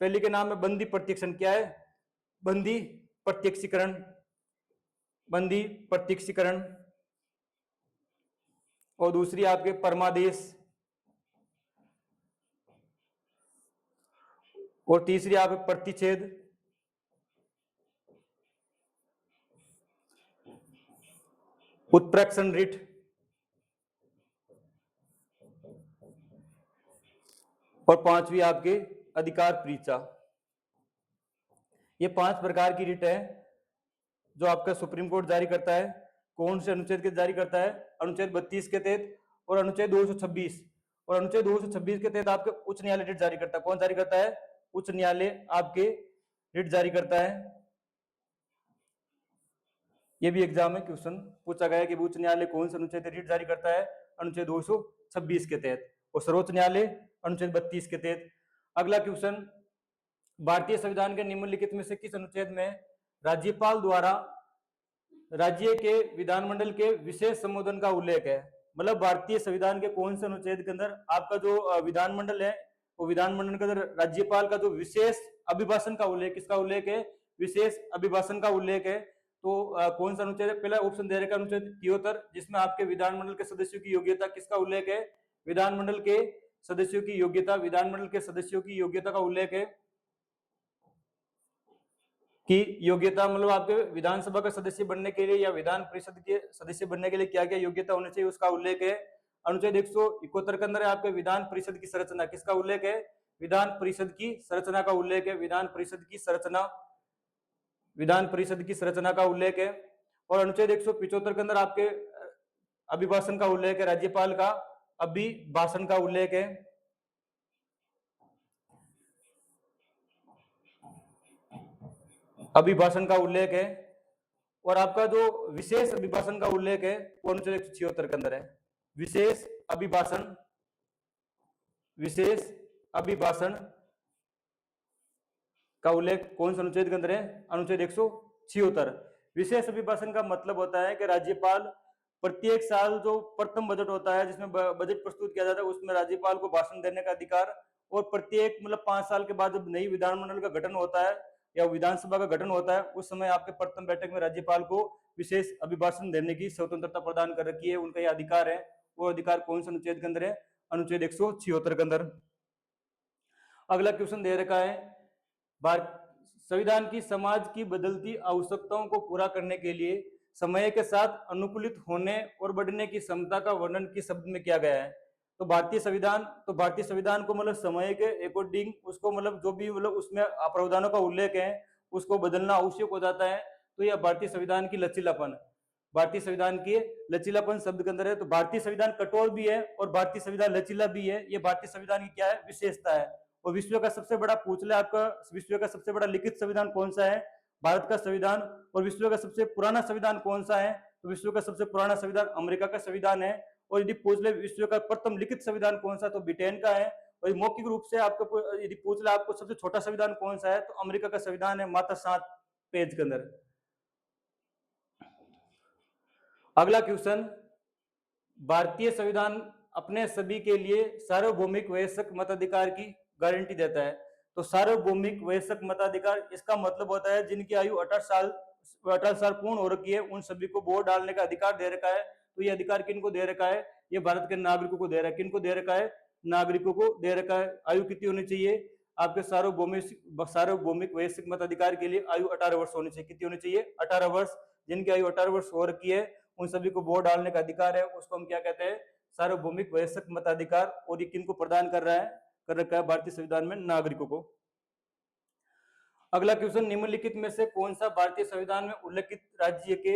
पहली के नाम है बंदी प्रत्यक्षण। क्या है? बंदी प्रत्यक्षीकरण, बंदी प्रत्यक्षीकरण। और दूसरी आपके परमादेश, और तीसरी आप प्रतिषेध, उत्प्रेक्षण रिट, और पांचवी आपके अधिकार परीक्षा। ये 5 प्रकार की रिट है जो आपका सुप्रीम कोर्ट जारी करता है। कौन से अनुच्छेद के जारी करता है? अनुच्छेद 32 के तहत और अनुच्छेद 226। और अनुच्छेद 226 के तहत आपके उच्च न्यायालय रिट जारी करता है। कौन जारी करता है? उच्च न्यायालय आपके रिट जारी करता है। ये भी एग्जाम में क्वेश्चन पूछा गया कि उच्च न्यायालय कौन से अनुच्छेद रिट जारी करता है? अनुच्छेद 226 के तहत, और सर्वोच्च न्यायालय अनुच्छेद 32 के तहत। अगला क्वेश्चन, भारतीय संविधान के निम्नलिखित में से किस अनुच्छेद में राज्यपाल द्वारा राज्य के विधानमंडल के विशेष संबोधन का उल्लेख है? मतलब भारतीय संविधान के कौन से अनुच्छेद के अंदर आपका जो विधानमंडल है, वो विधानमंडल के अंदर राज्यपाल का जो विशेष अभिभाषण का उल्लेख, किसका उल्लेख है? विशेष अभिभाषण का उल्लेख है। तो कौन सा अनुच्छेद है? पहला ऑप्शन दे रखा अनुच्छेद 73, जिसमें आपके विधानमंडल के सदस्यों की योग्यता, किसका उल्लेख है? विधानमंडल के सदस्यों की योग्यता, विधानमंडल के सदस्यों की योग्यता का उल्लेख है। कि योग्यता मतलब आपके विधानसभा का सदस्य बनने के लिए या विधान परिषद के सदस्य बनने के लिए क्या क्या योग्यता होनी चाहिए, उसका उल्लेख है। अनुच्छेद 171 के अंदर आपके विधान परिषद की संरचना, किसका उल्लेख है? विधान परिषद की संरचना का उल्लेख है। विधान परिषद की संरचना, विधान परिषद की संरचना का उल्लेख है। और अनुच्छेद 175 के अंदर आपके अभिभाषण का उल्लेख है, राज्यपाल का अभिभाषण का उल्लेख है। अभिभाषण का उल्लेख है। और आपका जो विशेष अभिभाषण का उल्लेख है वो अनुच्छेद 176 के अंदर है। विशेष अभिभाषण, विशेष अभिभाषण का उल्लेख कौन से अनुच्छेद के अंदर है? अनुच्छेद 176। विशेष अभिभाषण का मतलब होता है कि राज्यपाल प्रत्येक साल जो प्रथम बजट होता है, जिसमें बजट प्रस्तुत किया जाता है, उसमें राज्यपाल को भाषण देने का अधिकार, और प्रत्येक मतलब 5 साल के बाद जब नई विधानमंडल का गठन होता है या विधानसभा का गठन होता है, उस समय आपके प्रथम बैठक में राज्यपाल को विशेष अभिभाषण देने की स्वतंत्रता प्रदान कर रखी है, उनका यह अधिकार है। वो अधिकार कौन से अनुच्छेद के अंदर है? अनुच्छेद 176 के अंदर। अगला क्वेश्चन दे रखा है, संविधान की समाज की बदलती आवश्यकताओं को पूरा करने के लिए समय के साथ अनुकूलित होने और बढ़ने की क्षमता का वर्णन किस शब्द में किया गया है? तो भारतीय संविधान को मतलब समय के अकॉर्डिंग उसको मतलब जो भी मतलब उसमें प्रावधानों का उल्लेख है उसको बदलना आवश्यक हो जाता है। तो यह भारतीय संविधान की लचीलापन, भारतीय संविधान के लचीलापन शब्द के अंदर है। तो भारतीय संविधान कठोर भी है और भारतीय संविधान लचीला भी है। ये भारतीय संविधान की क्या है? विशेषता है। और विश्व का सबसे बड़ा पूछ ले आपका, विश्व का सबसे बड़ा लिखित संविधान कौन सा है? भारत का संविधान। और विश्व का सबसे पुराना संविधान कौन सा है? तो विश्व का सबसे पुराना संविधान अमेरिका का संविधान है। और यदि पूछ ले विश्व का प्रथम लिखित संविधान कौन सा, तो ब्रिटेन का है। और मौखिक रूप से आपको यदि पूछ ले आपको सबसे छोटा संविधान कौन सा है, तो अमेरिका का संविधान है, मात्र 7 पेज के अंदर। अगला क्वेश्चन, भारतीय संविधान अपने सभी के लिए सार्वभौमिक वयस्क मताधिकार की गारंटी देता है। तो सार्वभौमिक वयस्क मताधिकार, इसका मतलब होता है जिनकी आयु 18 साल पूर्ण हो रखी है उन सभी को वोट डालने का अधिकार दे रखा है। तो ये अधिकार किनको दे रखा है? ये भारत के नागरिकों को दे रखा है। किनको दे रखा है? नागरिकों को दे रखा है। आयु कितनी होनी चाहिए आपके सार्वभौमिक वयस्क मताधिकार के लिए? आयु 18 वर्ष होनी चाहिए। कितनी होनी चाहिए? 18 वर्ष। जिनकी आयु 18 वर्ष हो रखी है उन सभी को वोट डालने का अधिकार है, उसको हम क्या कहते हैं? सार्वभौमिक वयस्क मताधिकार। और ये किनको प्रदान कर रहा है? कर रखा है भारतीय संविधान में? नागरिकों को। अगला क्वेश्चन, निम्नलिखित में से कौन सा भारतीय संविधान में उल्लेखित राज्य के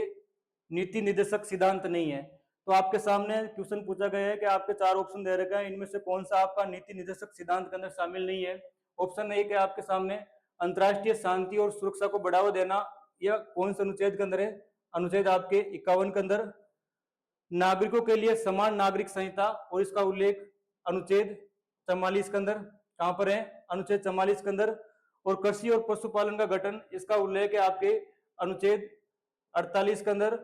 नीति निर्देशक सिद्धांत नहीं है? तो आपके सामने क्वेश्चन पूछा गया है कि आपके 4 ऑप्शन दे रखा है, इनमें से कौन सा आपका नीति निर्देशक सिद्धांत के अंदर शामिल नहीं है? ऑप्शन 1 है आपके सामने अंतरराष्ट्रीय शांति और सुरक्षा को बढ़ावा देना, यह कौन से अनुच्छेद के अंदर है? अनुच्छेद आपके 51 के अंदर। नागरिकों के लिए समान नागरिक संहिता और इसका उल्लेख अनुच्छेद 44 के अंदर। कहां पर है? अनुच्छेद 44 के अंदर। और कृषि और पशुपालन का गठन, इसका उल्लेख है आपके अनुच्छेद 48 के अंदर।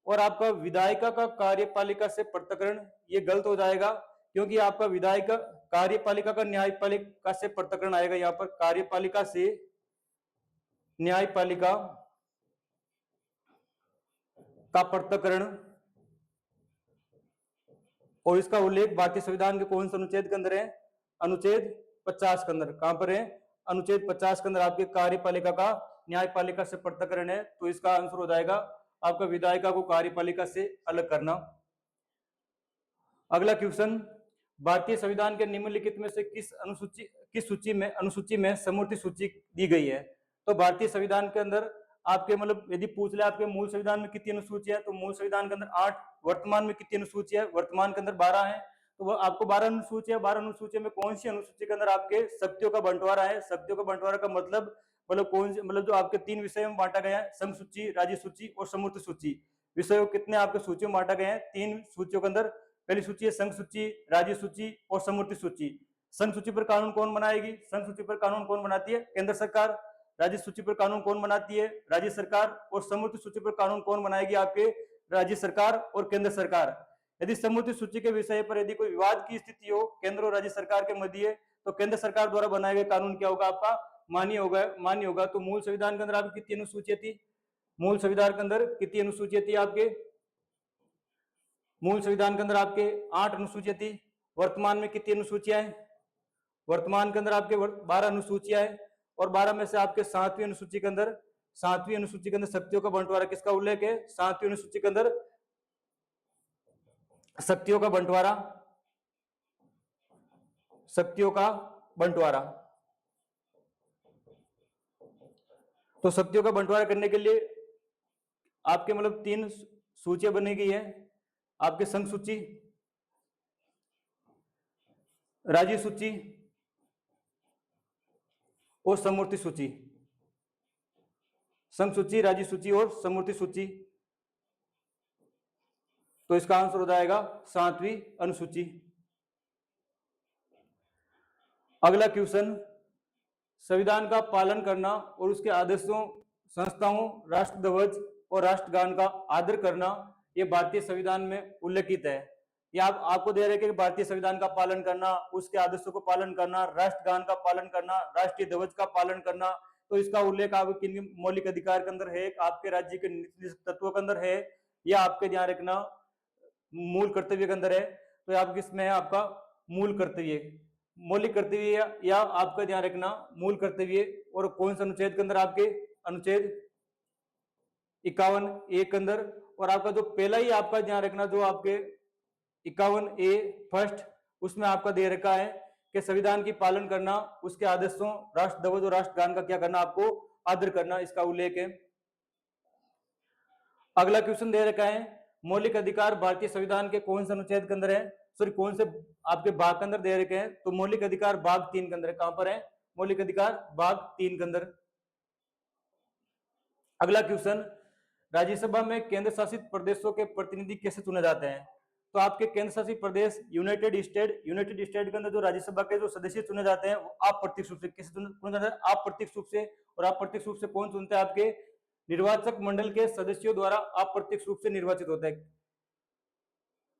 और आपका विधायिका का कार्यपालिका से पृथक्करण, ये गलत हो जाएगा क्योंकि आपका विधायिका कार्यपालिका का न्यायपालिका से पृथक्करण आएगा। यहाँ पर कार्यपालिका से न्यायपालिका का पृथक्करण, और इसका उल्लेख भारतीय संविधान के कौन से अनुच्छेद के अंदर है? अनुच्छेद 50 के अंदर। कहां पर है? अनुच्छेद 50 के अंदर आपके कार्यपालिका का न्यायपालिका से पृथक्करण है। तो इसका आंसर हो जाएगा आपका विधायिका को कार्यपालिका से अलग करना। अगला क्वेश्चन, भारतीय संविधान के निम्नलिखित में से किस अनुसूची में समवर्ती सूची दी गई है? तो भारतीय संविधान के अंदर आपके मतलब यदि पूछ ले आपके मूल संविधान में कितनी अनुसूची है, तो मूल संविधान के अंदर 8, वर्तमान में कितनी अनुसूची है? वर्तमान के अंदर 12 है। तो वो आपको 12 अनुसूची है। 12 अनुसूची में कौन सी अनुसूची के अंदर आपके शक्तियों का बंटवारा है? शक्तियों का बंटवारा का मतलब कौन से जो आपके 3 विषय में बांटा गया है, संघ सूची, राज्य सूची और समवर्ती सूची। विषयों कितने आपके सूचियों में बांटा गया है? 3 सूचियों के अंदर। पहली सूची है संघ सूची, राज्य सूची और समवर्ती सूची। संघ सूची पर कानून कौन बनाएगी? संघ सूची पर कानून कौन बनाती है? केंद्र सरकार। राज्य सूची पर कानून कौन बनाती है? राज्य सरकार। और समवर्ती सूची पर कानून कौन बनाएगी? आपके राज्य सरकार और केंद्र सरकार। यदि समवर्ती सूची के विषय पर यदि कोई विवाद की स्थिति हो केंद्र और राज्य सरकार के मध्य, तो केंद्र सरकार द्वारा बनाए गए कानून क्या होगा? आपका मान्य होगा। तो मूल संविधान के अंदर आपकी कितनी अनुसूचियां थी? मूल संविधान के अंदर कितनी अनुसूचियां थी आपके? मूल संविधान के अंदर आपके 8 अनुसूचियां थी। वर्तमान में कितनी अनुसूचियां हैं? वर्तमान के अंदर आपके 12 अनुसूचियां हैं। और 12 में से आपके 7वीं अनुसूची के अंदर शक्तियों का बंटवारा किसका उल्लेख है? 7वीं अनुसूची के अंदर शक्तियों का बंटवारा तो शक्तियों का बंटवारा करने के लिए आपके 3 सूचियां बनी गई है। आपके संघ सूची, राज्य सूची और समवर्ती सूची। संघ सूची, राज्य सूची और समवर्ती सूची। तो इसका आंसर हो जाएगा 7वीं अनुसूची। अगला क्वेश्चन, संविधान का पालन करना और उसके आदर्शों, संस्थाओं, राष्ट्र ध्वज और राष्ट्रगान का आदर करना, यह भारतीय संविधान में उल्लेखित है। या आपको दे रहे कि भारतीय संविधान का पालन करना, उसके आदर्शों को पालन करना, राष्ट्रगान का पालन करना, राष्ट्रीय ध्वज का पालन करना। तो इसका उल्लेख आपके किन मौलिक अधिकार के अंदर है? आपके राज्य के नीति तत्वों के अंदर है, या आपके ध्यान रखना मूल कर्तव्य के अंदर है? तो आप किसमें है? आपका मूल कर्तव्य, मौलिक कर्तव्य, या आपका ध्यान रखना मूल कर्तव्य। और कौन सा अनुच्छेद के अंदर? आपके अनुच्छेद 51A के अंदर। और आपका जो पहला ही आपका ध्यान रखना जो आपके 51A फर्स्ट, उसमें आपका दे रखा है कि संविधान की पालन करना, उसके आदर्शों, राष्ट्र ध्वज और राष्ट्रगान का क्या करना? आपको आदर करना, इसका उल्लेख है। अगला क्वेश्चन दे रखा है, मौलिक अधिकार भारतीय संविधान के कौन से अनुच्छेद के अंदर है? सॉरी, कौन से आपके भाग के अंदर दे रखे हैं? तो मौलिक अधिकार भाग 3 के अंदर है। कहां पर है? मौलिक अधिकार भाग 3 के अंदर। अगला क्वेश्चन, राज्यसभा में केंद्र शासित प्रदेशों के प्रतिनिधि कैसे चुने जाते हैं? तो आपके केंद्र शासित प्रदेश यूनाइटेड स्टेट के अंदर जो राज्यसभा के जो सदस्य चुने जाते हैं वो अप्रत्यक्ष रूप से कैसे चुने जाते हैं? अप्रत्यक्ष रूप से। और अप्रत्यक्ष रूप से कौन चुनते हैं? आपके निर्वाचक मंडल के सदस्यों द्वारा अप्रत्यक्ष रूप से निर्वाचित होता है।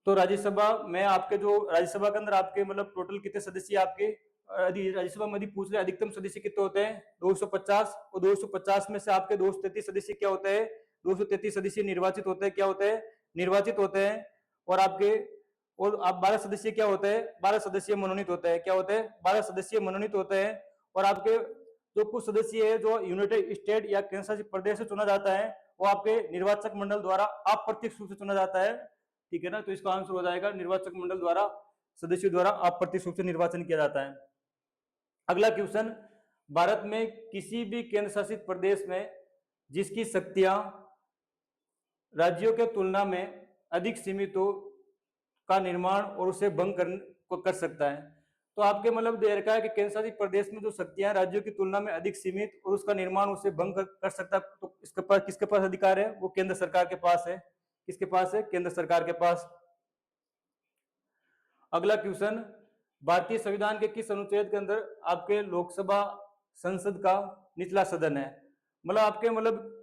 तो राज्यसभा में आपके जो राज्यसभा के अंदर आपके टोटल कितने सदस्य आपके राज्यसभा में यदि पूछ रहे अधिकतम सदस्य कितने होते हैं? 250। और 250 में से आपके 233 सदस्य क्या होते हैं? 233 सदस्य निर्वाचित होते हैं। क्या होते हैं? निर्वाचित होते हैं। और आपके आप 12 सदस्य क्या होते हैं? 12 सदस्य मनोनीत होते हैं। क्या होते हैं? 12 सदस्य मनोनीत होते हैं। और आपके जो कुछ सदस्य है जो यूनाइटेड स्टेट या केंद्र शासित प्रदेश से चुना जाता है, वो आपके निर्वाचक मंडल द्वारा अप्रत्यक्ष रूप से चुना जाता है। ठीक है ना? तो इसका आंसर हो जाएगा निर्वाचक मंडल द्वारा, सदस्यों द्वारा अप्रत्यक्ष रूप से निर्वाचन किया जाता है। अगला क्वेश्चन, भारत में किसी भी केंद्र शासित प्रदेश में जिसकी शक्तियां राज्यों के तुलना में अधिक सीमित हो का निर्माण और उसे भंग कर सकता है। तो आपके मतलब दे रखा है कि केंद्र शासित प्रदेश में जो शक्तियां राज्यों की तुलना में अधिक सीमित और उसका निर्माण उसे भंग कर सकता है, तो इसके पास किसके पास अधिकार है? वो केंद्र सरकार के पास है। किसके पास है? केंद्र सरकार के पास। अगला क्वेश्चन, भारतीय संविधान के किस अनुच्छेद के अंदर आपके लोकसभा संसद का निचला सदन है? मतलब आपके मतलब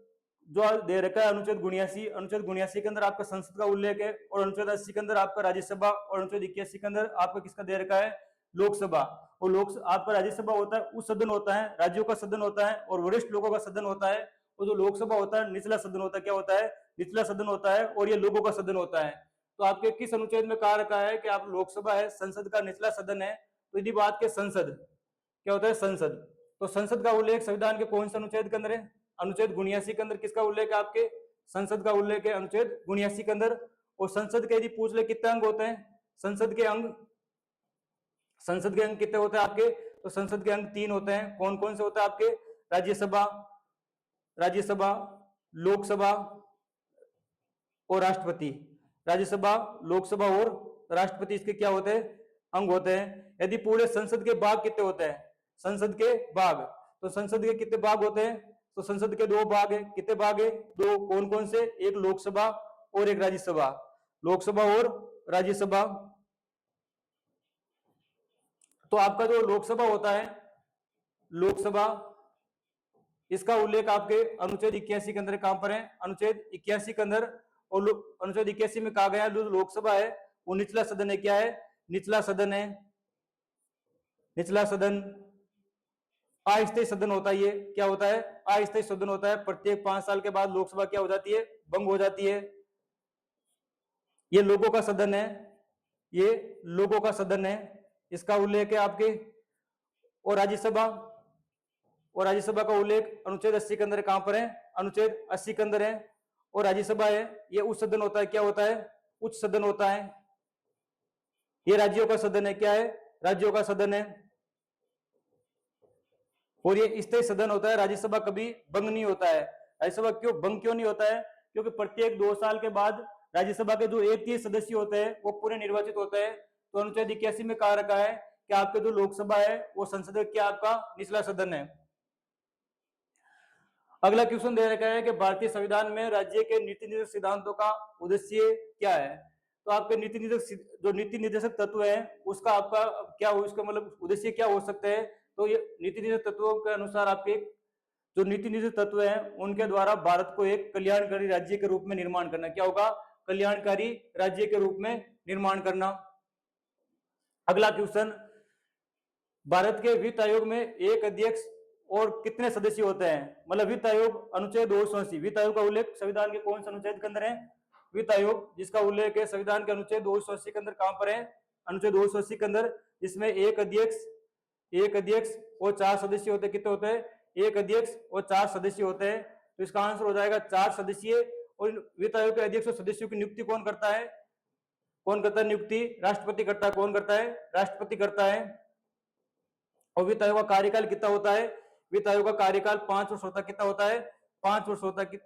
जो दे रखा है अनुच्छेद 79, अनुच्छेद 79 के अंदर आपका संसद का उल्लेख है, और अनुच्छेद 80 के अंदर आपका राज्यसभा, और अनुच्छेद 81 के अंदर आपका किसका दे रखा है? लोकसभा। और आपका राज्यसभा होता है उस सदन होता है, राज्यों का सदन होता है और वरिष्ठ लोगों का सदन होता है। और जो लोकसभा होता है निचला सदन होता है। क्या होता है? निचला सदन होता है, और ये लोगों का सदन होता है। तो आपके किस अनुच्छेद में कहा रखा है कि आप लोकसभा है, संसद का निचला सदन है? तो यदि बात के संसद, क्या होता है? संसद। तो संसद का उल्लेख संविधान के कौन से अनुच्छेद के अंदर है? अनुच्छेद 79 के अंदर किसका उल्लेख है? आपके संसद का उल्लेख है अनुच्छेद 79 के अंदर। और संसद के यदि पूछ ले कितने अंग होते हैं? संसद के अंग कितने होते हैं आपके? तो संसद के अंग 3 होते हैं। कौन कौन से होते हैं आपके? राज्यसभा, लोकसभा और राष्ट्रपति। राज्यसभा, लोकसभा और राष्ट्रपति इसके क्या होते हैं? अंग होते हैं। यदि पूरे संसद के भाग कितने होते हैं? संसद के भाग, तो संसद के कितने भाग होते हैं? तो संसद के 2 भाग है। कितने भाग है? 2। कौन कौन से? एक लोकसभा और एक राज्यसभा। लोकसभा और राज्यसभा। तो आपका जो लोकसभा होता है, लोकसभा, इसका उल्लेख आपके अनुच्छेद 81 के अंदर कहां पर है? अनुच्छेद 81 के अंदर। और अनुच्छेद 81 में कहा गया है जो लोकसभा है वो निचला सदन है। क्या है? निचला सदन है। निचला सदन अस्थायी सदन होता है। ये क्या होता है? अस्थायी सदन होता है। प्रत्येक 5 साल के बाद लोकसभा क्या हो जाती है? भंग हो जाती है। ये लोगों का सदन है। ये लोगों का सदन है, इसका उल्लेख है आपके। और राज्यसभा, और राज्यसभा का उल्लेख अनुच्छेद 80 के अंदर कहां पर है? अनुच्छेद 80 के अंदर है। और राज्यसभा है ये उच्च सदन होता है। क्या होता है? उच्च सदन होता है। ये राज्यों का सदन है। क्या है? राज्यों का सदन है। और ये स्थायी सदन होता है। राज्यसभा कभी भंग नहीं होता है। राज्यसभा भंग क्यों नहीं होता है? क्योंकि प्रत्येक 2 साल के बाद राज्यसभा के जो 1/3 सदस्य होते हैं वो पूरे निर्वाचित होते हैं। तो अनुच्छेद 81 में कहा रखा है कि आपके जो लोकसभा है वो संसद क्या आपका निचला सदन है। अगला क्वेश्चन दे रखा है कि भारतीय संविधान में राज्य के नीति निर्देशक सिद्धांतों का उद्देश्य क्या है? तो आपके जो नीति निर्देशक तत्व है उसका आपका क्या हो, इसका मतलब उद्देश्य क्या हो सकता है? तो ये नीति निर्देशक तत्वों के अनुसार आपके जो नीति निर्देशक तत्व है उनके द्वारा भारत को एक कल्याणकारी राज्य के रूप में निर्माण करना। क्या होगा? कल्याणकारी राज्य के रूप में निर्माण करना। अगला क्वेश्चन, भारत के वित्त आयोग में एक अध्यक्ष और कितने सदस्य होते हैं? मतलब वित्त आयोग अनुच्छेद 280, वित्त आयोग का उल्लेख संविधान के कौन से अनुच्छेद के अंदर है? वित्त आयोग जिसका उल्लेख है संविधान के अनुच्छेद 280 के अंदर कहां पर है? अनुच्छेद 280 के अंदर, जिसमें एक अध्यक्ष और 4 सदस्य होते हैं। कितने होते हैं? एक अध्यक्ष और 4 सदस्य होते हैं। तो इसका आंसर हो जाएगा 4 सदस्य। और वित्त आयोग के अध्यक्ष और सदस्यों की नियुक्ति कौन करता है? कौन करता है नियुक्ति? राष्ट्रपति करता है। कौन करता है? राष्ट्रपति करता है। और वित्त आयोग का कार्यकाल कितना होता है? वित्त आयोग का कार्यकाल 5 वर्ष होता है। कितना होता है? 5 वर्ष होता है।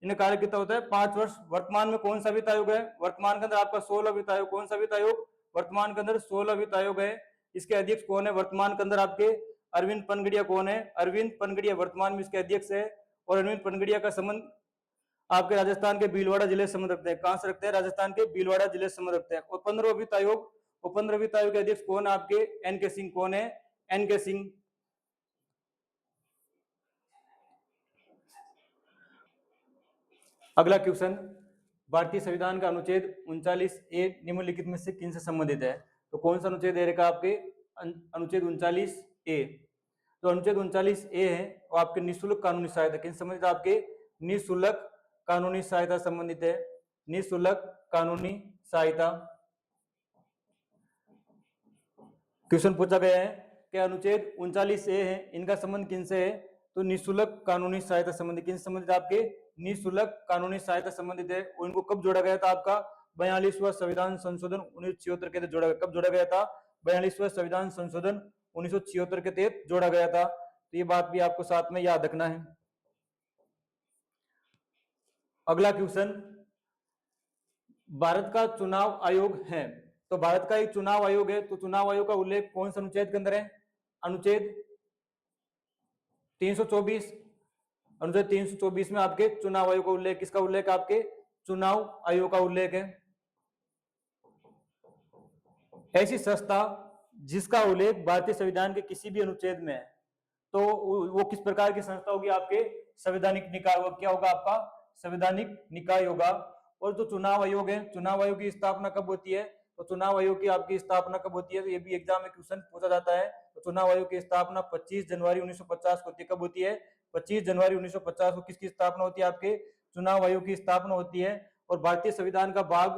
इन्हें कार्य कितना होता है? 5 वर्ष। वर्तमान में कौन सा वित्त आयोग है? वर्तमान के अंदर आपका 16 वित्त आयोग। कौन सा वित्त आयोग? वर्तमान के अंदर 16 वित्त आयोग है। इसके अध्यक्ष कौन है वर्तमान के अंदर? आपके अरविंद पनगड़िया कौन है? अरविंद पनगड़िया वर्तमान में इसके अध्यक्ष है। और अरविंद पनगड़िया का संबंध आपके राजस्थान के भीलवाड़ा जिले से संबंध रखते हैं। कहां से रखते हैं? राजस्थान के भीलवाड़ा जिले से संबंध रखते हैं। और 15 वित्त आयोग, और 15 वित्त आयोग के अध्यक्ष कौन है आपके? एन के सिंह। कौन है? एन के सिंह। अगला क्वेश्चन, भारतीय संविधान का अनुच्छेद 39A निम्नलिखित में से किन से संबंधित है? तो कौन सा अनुच्छेद दे रखा आपके? अनुच्छेद 39A। तो अनुच्छेद 39A है वो आपके निःशुल्क कानूनी सहायता किन संबंधित? आपके निःशुल्क कानूनी सहायता संबंधित है। निःशुल्क कानूनी सहायता। क्वेश्चन पूछा गया है कि अनुच्छेद 39A है इनका संबंध किनसे है? तो निःशुल्क कानूनी सहायता संबंधी किन संबंधित? आपके निःशुल्क कानूनी सहायता संबंधित है। उनको कब जोड़ा गया था? आपका 42वां संविधान संशोधन 1976 के तहत जोड़ा गया। कब जोड़ा गया था? 42वां संविधान संशोधन 1976 के तहत जोड़ा गया था। तो ये बात भी आपको साथ में याद रखना है। अगला क्वेश्चन, भारत का चुनाव आयोग है, तो भारत का एक चुनाव आयोग है, तो चुनाव आयोग का उल्लेख कौन से अनुच्छेद के अंदर है? अनुच्छेद 324। अनुच्छेद 324 में आपके चुनाव आयोग का उल्लेख, किसका उल्लेख? आपके चुनाव आयोग का उल्लेख है। ऐसी संस्था जिसका उल्लेख भारतीय संविधान के किसी भी अनुच्छेद में है, तो वो किस प्रकार की संस्था होगी? आपके संवैधानिक निकाय होगा। क्या होगा? आपका संवैधानिक निकाय होगा। और जो चुनाव आयोग है, चुनाव आयोग की स्थापना कब होती है? तो चुनाव आयोग की आपकी स्थापना कब होती है? तो ये भी एग्जाम में क्वेश्चन पूछा जाता है। तो चुनाव आयोग की स्थापना 25 जनवरी 1950 को होती है। कब होती है? 25 जनवरी 1950 को किसकी स्थापना होती है? आपके चुनाव आयोग की स्थापना होती है। और भारतीय संविधान का भाग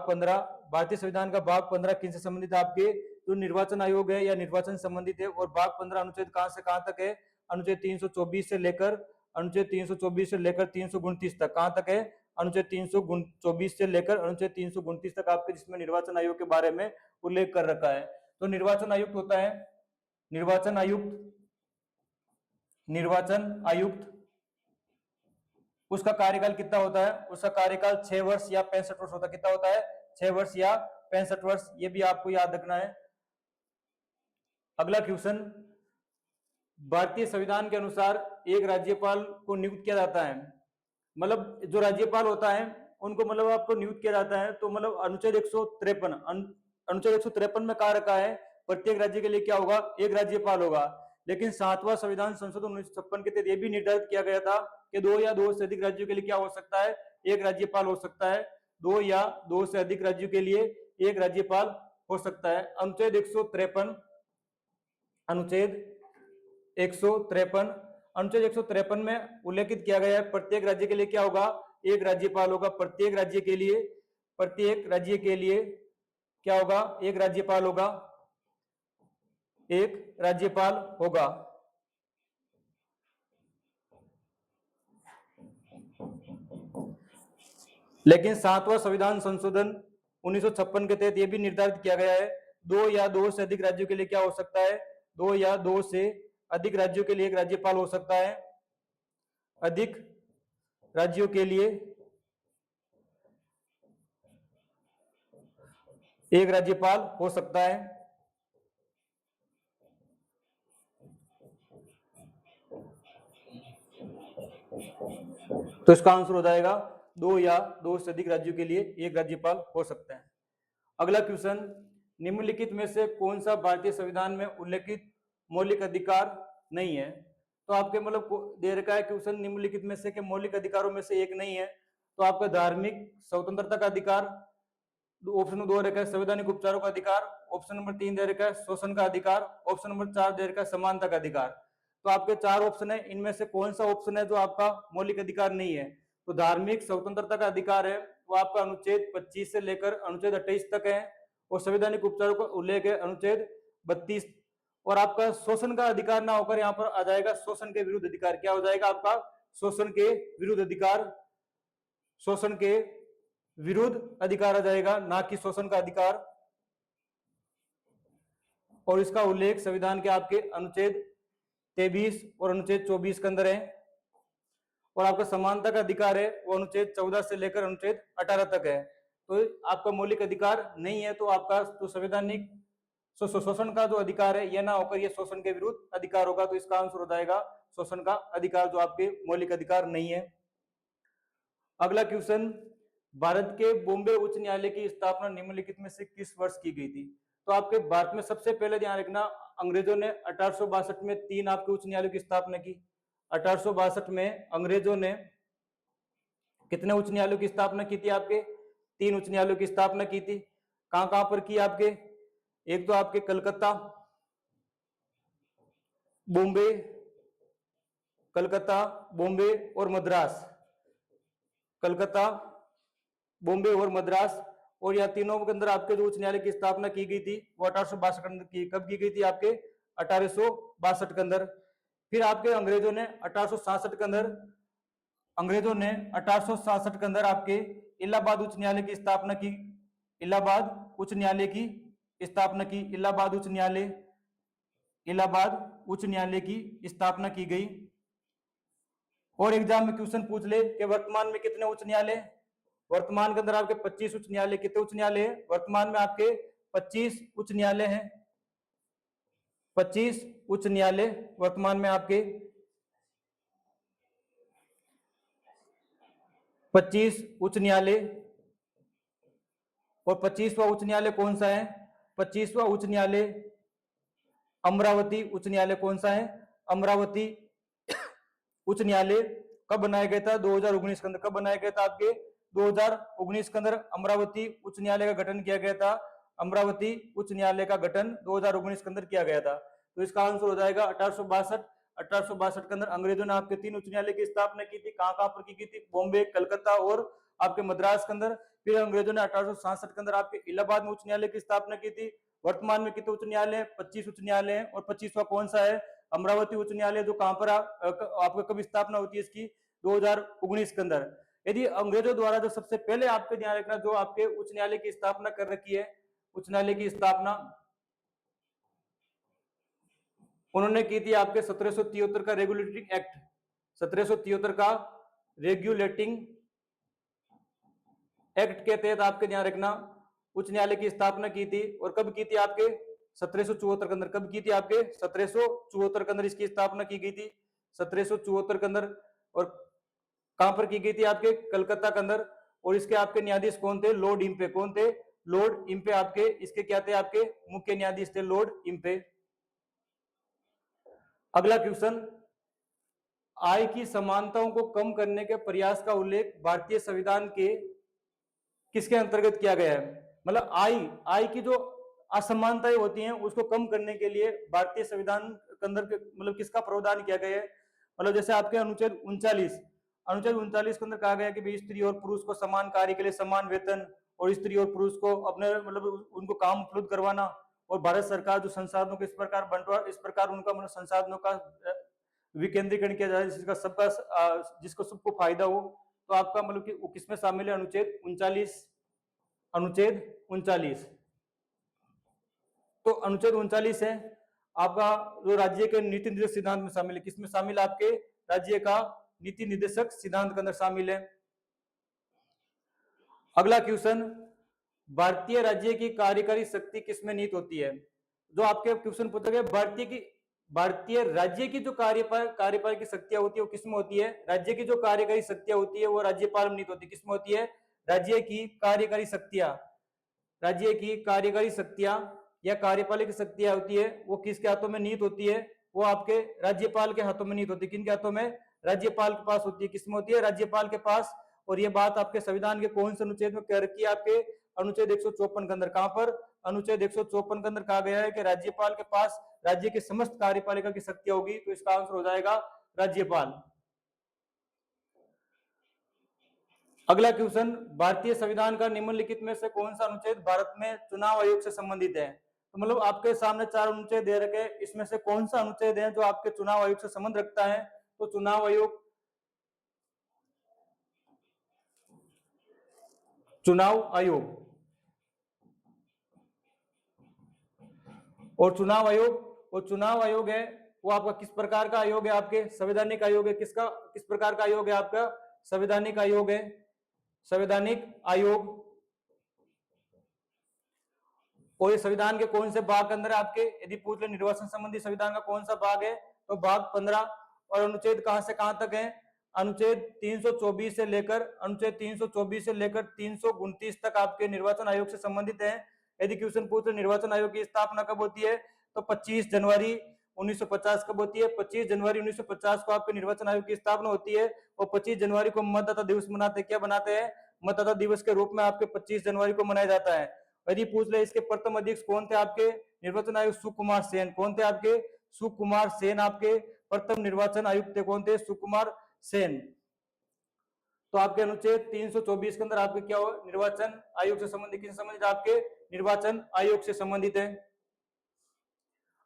15, भारतीय संविधान का भाग 15 किनसे संबंधित है? आपके जो निर्वाचन आयोग है या निर्वाचन संबंधित है। और भाग 15 अनुच्छेद कहां से कहां तक है? अनुच्छेद 324 से लेकर 329 तक। कहां तक है? अनुच्छेद 324 से लेकर अनुच्छेद 329 तक आपके, जिसमें निर्वाचन आयोग के बारे में उल्लेख कर रखा है। तो निर्वाचन आयुक्त होता है, निर्वाचन आयुक्त उसका कार्यकाल कितना होता है? उसका कार्यकाल 6 वर्ष या 65 वर्ष होता है। कितना होता है? 6 वर्ष या 65 वर्ष। ये भी आपको याद रखना है। अगला क्वेश्चन, भारतीय संविधान के अनुसार एक राज्यपाल को नियुक्त किया जाता है, मतलब जो राज्यपाल होता है उनको मतलब आपको नियुक्त किया जाता है। तो मतलब अनुच्छेद 153 में कहा रखा है प्रत्येक राज्य के लिए क्या होगा? एक राज्यपाल होगा। लेकिन 7वां संविधान संशोधन 1956 के तहत यह भी निर्धारित किया गया था कि 2 या 2 से अधिक राज्यों के लिए क्या हो सकता है? एक राज्यपाल हो सकता है। 2 या 2 से अधिक राज्यों के लिए एक राज्यपाल हो सकता है। अनुच्छेद 153 में उल्लेखित किया गया है प्रत्येक राज्य के लिए क्या होगा? एक राज्यपाल होगा। प्रत्येक राज्य के लिए क्या होगा? एक राज्यपाल होगा। लेकिन 7वां संविधान संशोधन 1956 के तहत यह भी निर्धारित किया गया है 2 या 2 से अधिक राज्यों के लिए क्या हो सकता है? 2 या 2 से अधिक राज्यों के लिए एक राज्यपाल हो सकता है। अधिक राज्यों के लिए एक राज्यपाल हो सकता है। तो इसका आंसर हो जाएगा 2 या 2 से अधिक राज्यों के लिए एक राज्यपाल हो सकता है। अगला क्वेश्चन, निम्नलिखित में से कौन सा भारतीय संविधान में उल्लेखित मौलिक अधिकार नहीं है? तो आपके मतलब दे रखा है क्वेश्चन, निम्नलिखित में से के मौलिक अधिकारों में से एक नहीं है। तो आपका धार्मिक स्वतंत्रता का अधिकार, ऑप्शन 2 रखा है संवैधानिक उपचारों का अधिकार, ऑप्शन नंबर 3 दे रखा है शोषण का अधिकार, ऑप्शन नंबर 4 दे रखा है समानता का अधिकार। तो आपके 4 ऑप्शन है, इनमें से कौन सा ऑप्शन है जो आपका मौलिक अधिकार नहीं है? तो धार्मिक स्वतंत्रता का अधिकार है वो आपका अनुच्छेद 25 से लेकर अनुच्छेद 28 तक है। और संवैधानिक उपचारों का उल्लेख है अनुच्छेद 32। और आपका शोषण का अधिकार ना होकर यहाँ पर आ जाएगा शोषण के विरुद्ध अधिकार। क्या हो जाएगा आपका? शोषण के विरुद्ध अधिकार। शोषण के विरुद्ध अधिकार आ जाएगा, ना कि शोषण का अधिकार। और इसका उल्लेख संविधान के आपके अनुच्छेद 23 और अनुच्छेद 24 के अंदर है। और आपका समानता का अधिकार है वो अनुच्छेद 14 से लेकर अनुच्छेद 18 तक है। तो आपका मौलिक अधिकार नहीं है, तो आपका तो संवैधानिक शोषण का जो अधिकार है यह ना होकर यह शोषण के विरुद्ध अधिकार होगा। तो इसका आंसर हो जाएगा शोषण का अधिकार, जो आपके मौलिक अधिकार नहीं है। अगला क्वेश्चन, भारत के बॉम्बे उच्च न्यायालय की स्थापना निम्नलिखित में से किस वर्ष की गई थी? तो आपके भारत में सबसे पहले ध्यान रखना, अंग्रेजों ने 1862 में 3 आपके उच्च न्यायालयों की स्थापना की। 1862 में अंग्रेजों ने कितने उच्च न्यायालयों की स्थापना की थी? आपके 3 उच्च न्यायालयों की स्थापना की थी। कहां कहां पर की? आपके एक तो आपके कलकत्ता, बॉम्बे और मद्रास। कलकत्ता, बॉम्बे और मद्रास। और यह तीनों के अंदर आपके जो उच्च न्यायालय की स्थापना की गई थी वो 1862 के अंदर की। कब की गई थी? आपके 1862 के अंदर। फिर आपके अंग्रेजों ने 1866 के अंदर आपके इलाहाबाद उच्च न्यायालय की स्थापना की। इलाहाबाद उच्च न्यायालय की स्थापना की। इलाहाबाद उच्च न्यायालय इलाहाबाद उच्च न्यायालय की स्थापना की गई। और एग्जाम में क्वेश्चन पूछ ले कि वर्तमान में कितने उच्च न्यायालय, वर्तमान के अंदर आपके 25 उच्च न्यायालय। कितने उच्च न्यायालय है वर्तमान में आपके? 25 उच्च न्यायालय हैं। 25 उच्च न्यायालय वर्तमान में आपके 25 उच्च न्यायालय। और 25वां उच्च न्यायालय कौन सा है? 25वां उच्च न्यायालय अमरावती उच्च न्यायालय। कौन सा है? अमरावती उच्च न्यायालय। कब बनाया गया था? 2019 के अंदर। कब बनाया गया था? आपके 2019 के अंदर अमरावती उच्च न्यायालय का गठन किया गया था। अमरावती उच्च न्यायालय का गठन 2019 के अंदर किया गया था। तो इसका आंसर हो जाएगा 1862। 1862 के अंदर अंग्रेजों ने आपके 3 उच्च न्यायालय की स्थापना की थी। कहां कहां पर की थी? बॉम्बे, कलकत्ता और आपके मद्रास के अंदर। फिर अंग्रेजों ने 1866 के अंदर आपके इलाहाबाद में उच्च न्यायालय की स्थापना की थी। वर्तमान में कितने उच्च न्यायालय? 25 उच्च न्यायालय हैं। और 25वां कौन सा है? अमरावती उच्च न्यायालय, जो कहां पर आपका कब स्थापना होती है इसकी? 2019 के अंदर। यदि अंग्रेजों द्वारा जो सबसे पहले आपके ध्यान रखना, जो आपके उच्च न्यायालय की स्थापना कर रखी है, उच्च न्यायालय की स्थापना उन्होंने की थी आपके 1773 का रेगुलेटिंग एक्ट। 1773 का रेगुलेटिंग एक्ट के तहत आपके ध्यान रखना उच्च न्यायालय की स्थापना की थी। और कब की थी? आपके 1774 के अंदर। कब की थी? आपके 1774 के अंदर इसकी स्थापना की गई थी। 1774 के अंदर। और कहां पर की गई थी? आपके कलकत्ता के अंदर। और इसके आपके न्यायाधीश कौन थे? Lord Impey. कौन थे? लॉर्ड इम्पे आपके इसके क्या थे? आपके मुख्य न्यायाधीश थे लॉर्ड इम्पे। अगला क्वेश्चन, आय की समानताओं को कम करने के प्रयास का उल्लेख भारतीय संविधान के किसके अंतर्गत किया गया है? मतलब आय की जो असमानताएं होती हैं उसको कम करने के लिए भारतीय संविधान के अंदर मतलब किसका प्रावधान किया गया है? मतलब जैसे आपके अनुच्छेद 39, अनुच्छेद 39 के अंदर कहा गया कि स्त्री और पुरुष को समान कार्य के लिए समान वेतन, और स्त्री और पुरुष को अपने मतलब उनको काम उपलब्ध करवाना, और भारत सरकार जो संसाधनों को इस प्रकार बंटवारा, इस प्रकार उनका मतलब संसाधनों का विकेंद्रीकरण किया जाए जिसका सबका जिसको सबको फायदा हो। तो आपका मतलब कि किसमें शामिल है? अनुच्छेद 39। अनुच्छेद 39। तो अनुच्छेद 39 है आपका जो राज्य के नीति निर्देशक सिद्धांत में शामिल है। किसमें शामिल है? आपके राज्य का नीति निर्देशक सिद्धांत के अंदर शामिल है। अगला क्वेश्चन, भारतीय राज्य की कार्यकारी शक्ति किसमें निहित होती है? जो आपके क्वेश्चन पूछा गया, भारतीय राज्य की जो कार्यपाल की शक्तियां होती है वो किसमें होती है? राज्य की जो कार्यकारी शक्तियां होती है वो राज्यपाल में निहित होती है। किसमें होती है? राज्य की कार्यकारी शक्तियां, राज्य की कार्यकारी शक्तियां या कार्यपालिक शक्तियां होती है वो किसके हाथों में निहित होती है? वो आपके राज्यपाल के हाथों में निहित होती है। किनके हाथों में? राज्यपाल के पास होती है। किसमें होती है? राज्यपाल के पास। और ये बात आपके संविधान के कौन से अनुच्छेद में कह रखी है? आपके अनुच्छेद 154 के अंदर। कहां पर? अनुच्छेद 154 के अंदर कहा गया है कि राज्यपाल के पास राज्य की समस्त कार्यपालिका की शक्तियां होगी। तो इसका आंसर हो जाएगा राज्यपाल। अगला क्वेश्चन, भारतीय संविधान का निम्नलिखित में से कौन सा अनुच्छेद भारत में चुनाव आयोग से संबंधित है? तो मतलब आपके सामने 4 अनुच्छेद दे रखे, इसमें से कौन सा अनुच्छेद है जो आपके चुनाव आयोग से संबंध रखता है? तो चुनाव आयोग, चुनाव आयोग और चुनाव आयोग, और चुनाव आयोग है वो आपका किस प्रकार का आयोग है? आपके संवैधानिक आयोग है। किसका, किस प्रकार का आयोग है? आपका संवैधानिक आयोग है। संवैधानिक आयोग। और ये संविधान के कौन से भाग के अंदर आपके यदि पूछ ले निर्वाचन संबंधी संविधान का कौन सा भाग है? तो भाग 15। और अनुच्छेद कहां से कहां तक है? अनुच्छेद 324 से लेकर, अनुच्छेद 324 से लेकर 329 तक आपके निर्वाचन आयोग से संबंधित है। यदि क्वेश्चन पूछ ले निर्वाचन आयोग की स्थापना कब होती है? तो 25 जनवरी 1950 कब होती है? 25 जनवरी 1950 को आपके निर्वाचन आयोग की स्थापना होती है। और 25 जनवरी को मतदाता दिवस मनाते, क्या बनाते हैं? मतदाता दिवस के रूप में आपके 25 जनवरी को मनाया जाता है। यदि पूछ ले इसके प्रथम अध्यक्ष कौन थे आपके निर्वाचन आयुक्त? सुकुमार सेन। कौन थे आपके? सुकुमार सेन आपके प्रथम निर्वाचन आयुक्त थे। कौन थे? सुकुमार सेन। तो आपके अनुच्छेद 324 के अंदर आपके क्या हो? निर्वाचन आयोग से संबंधित, किससे संबंधित? आपके निर्वाचन आयोग से संबंधित है।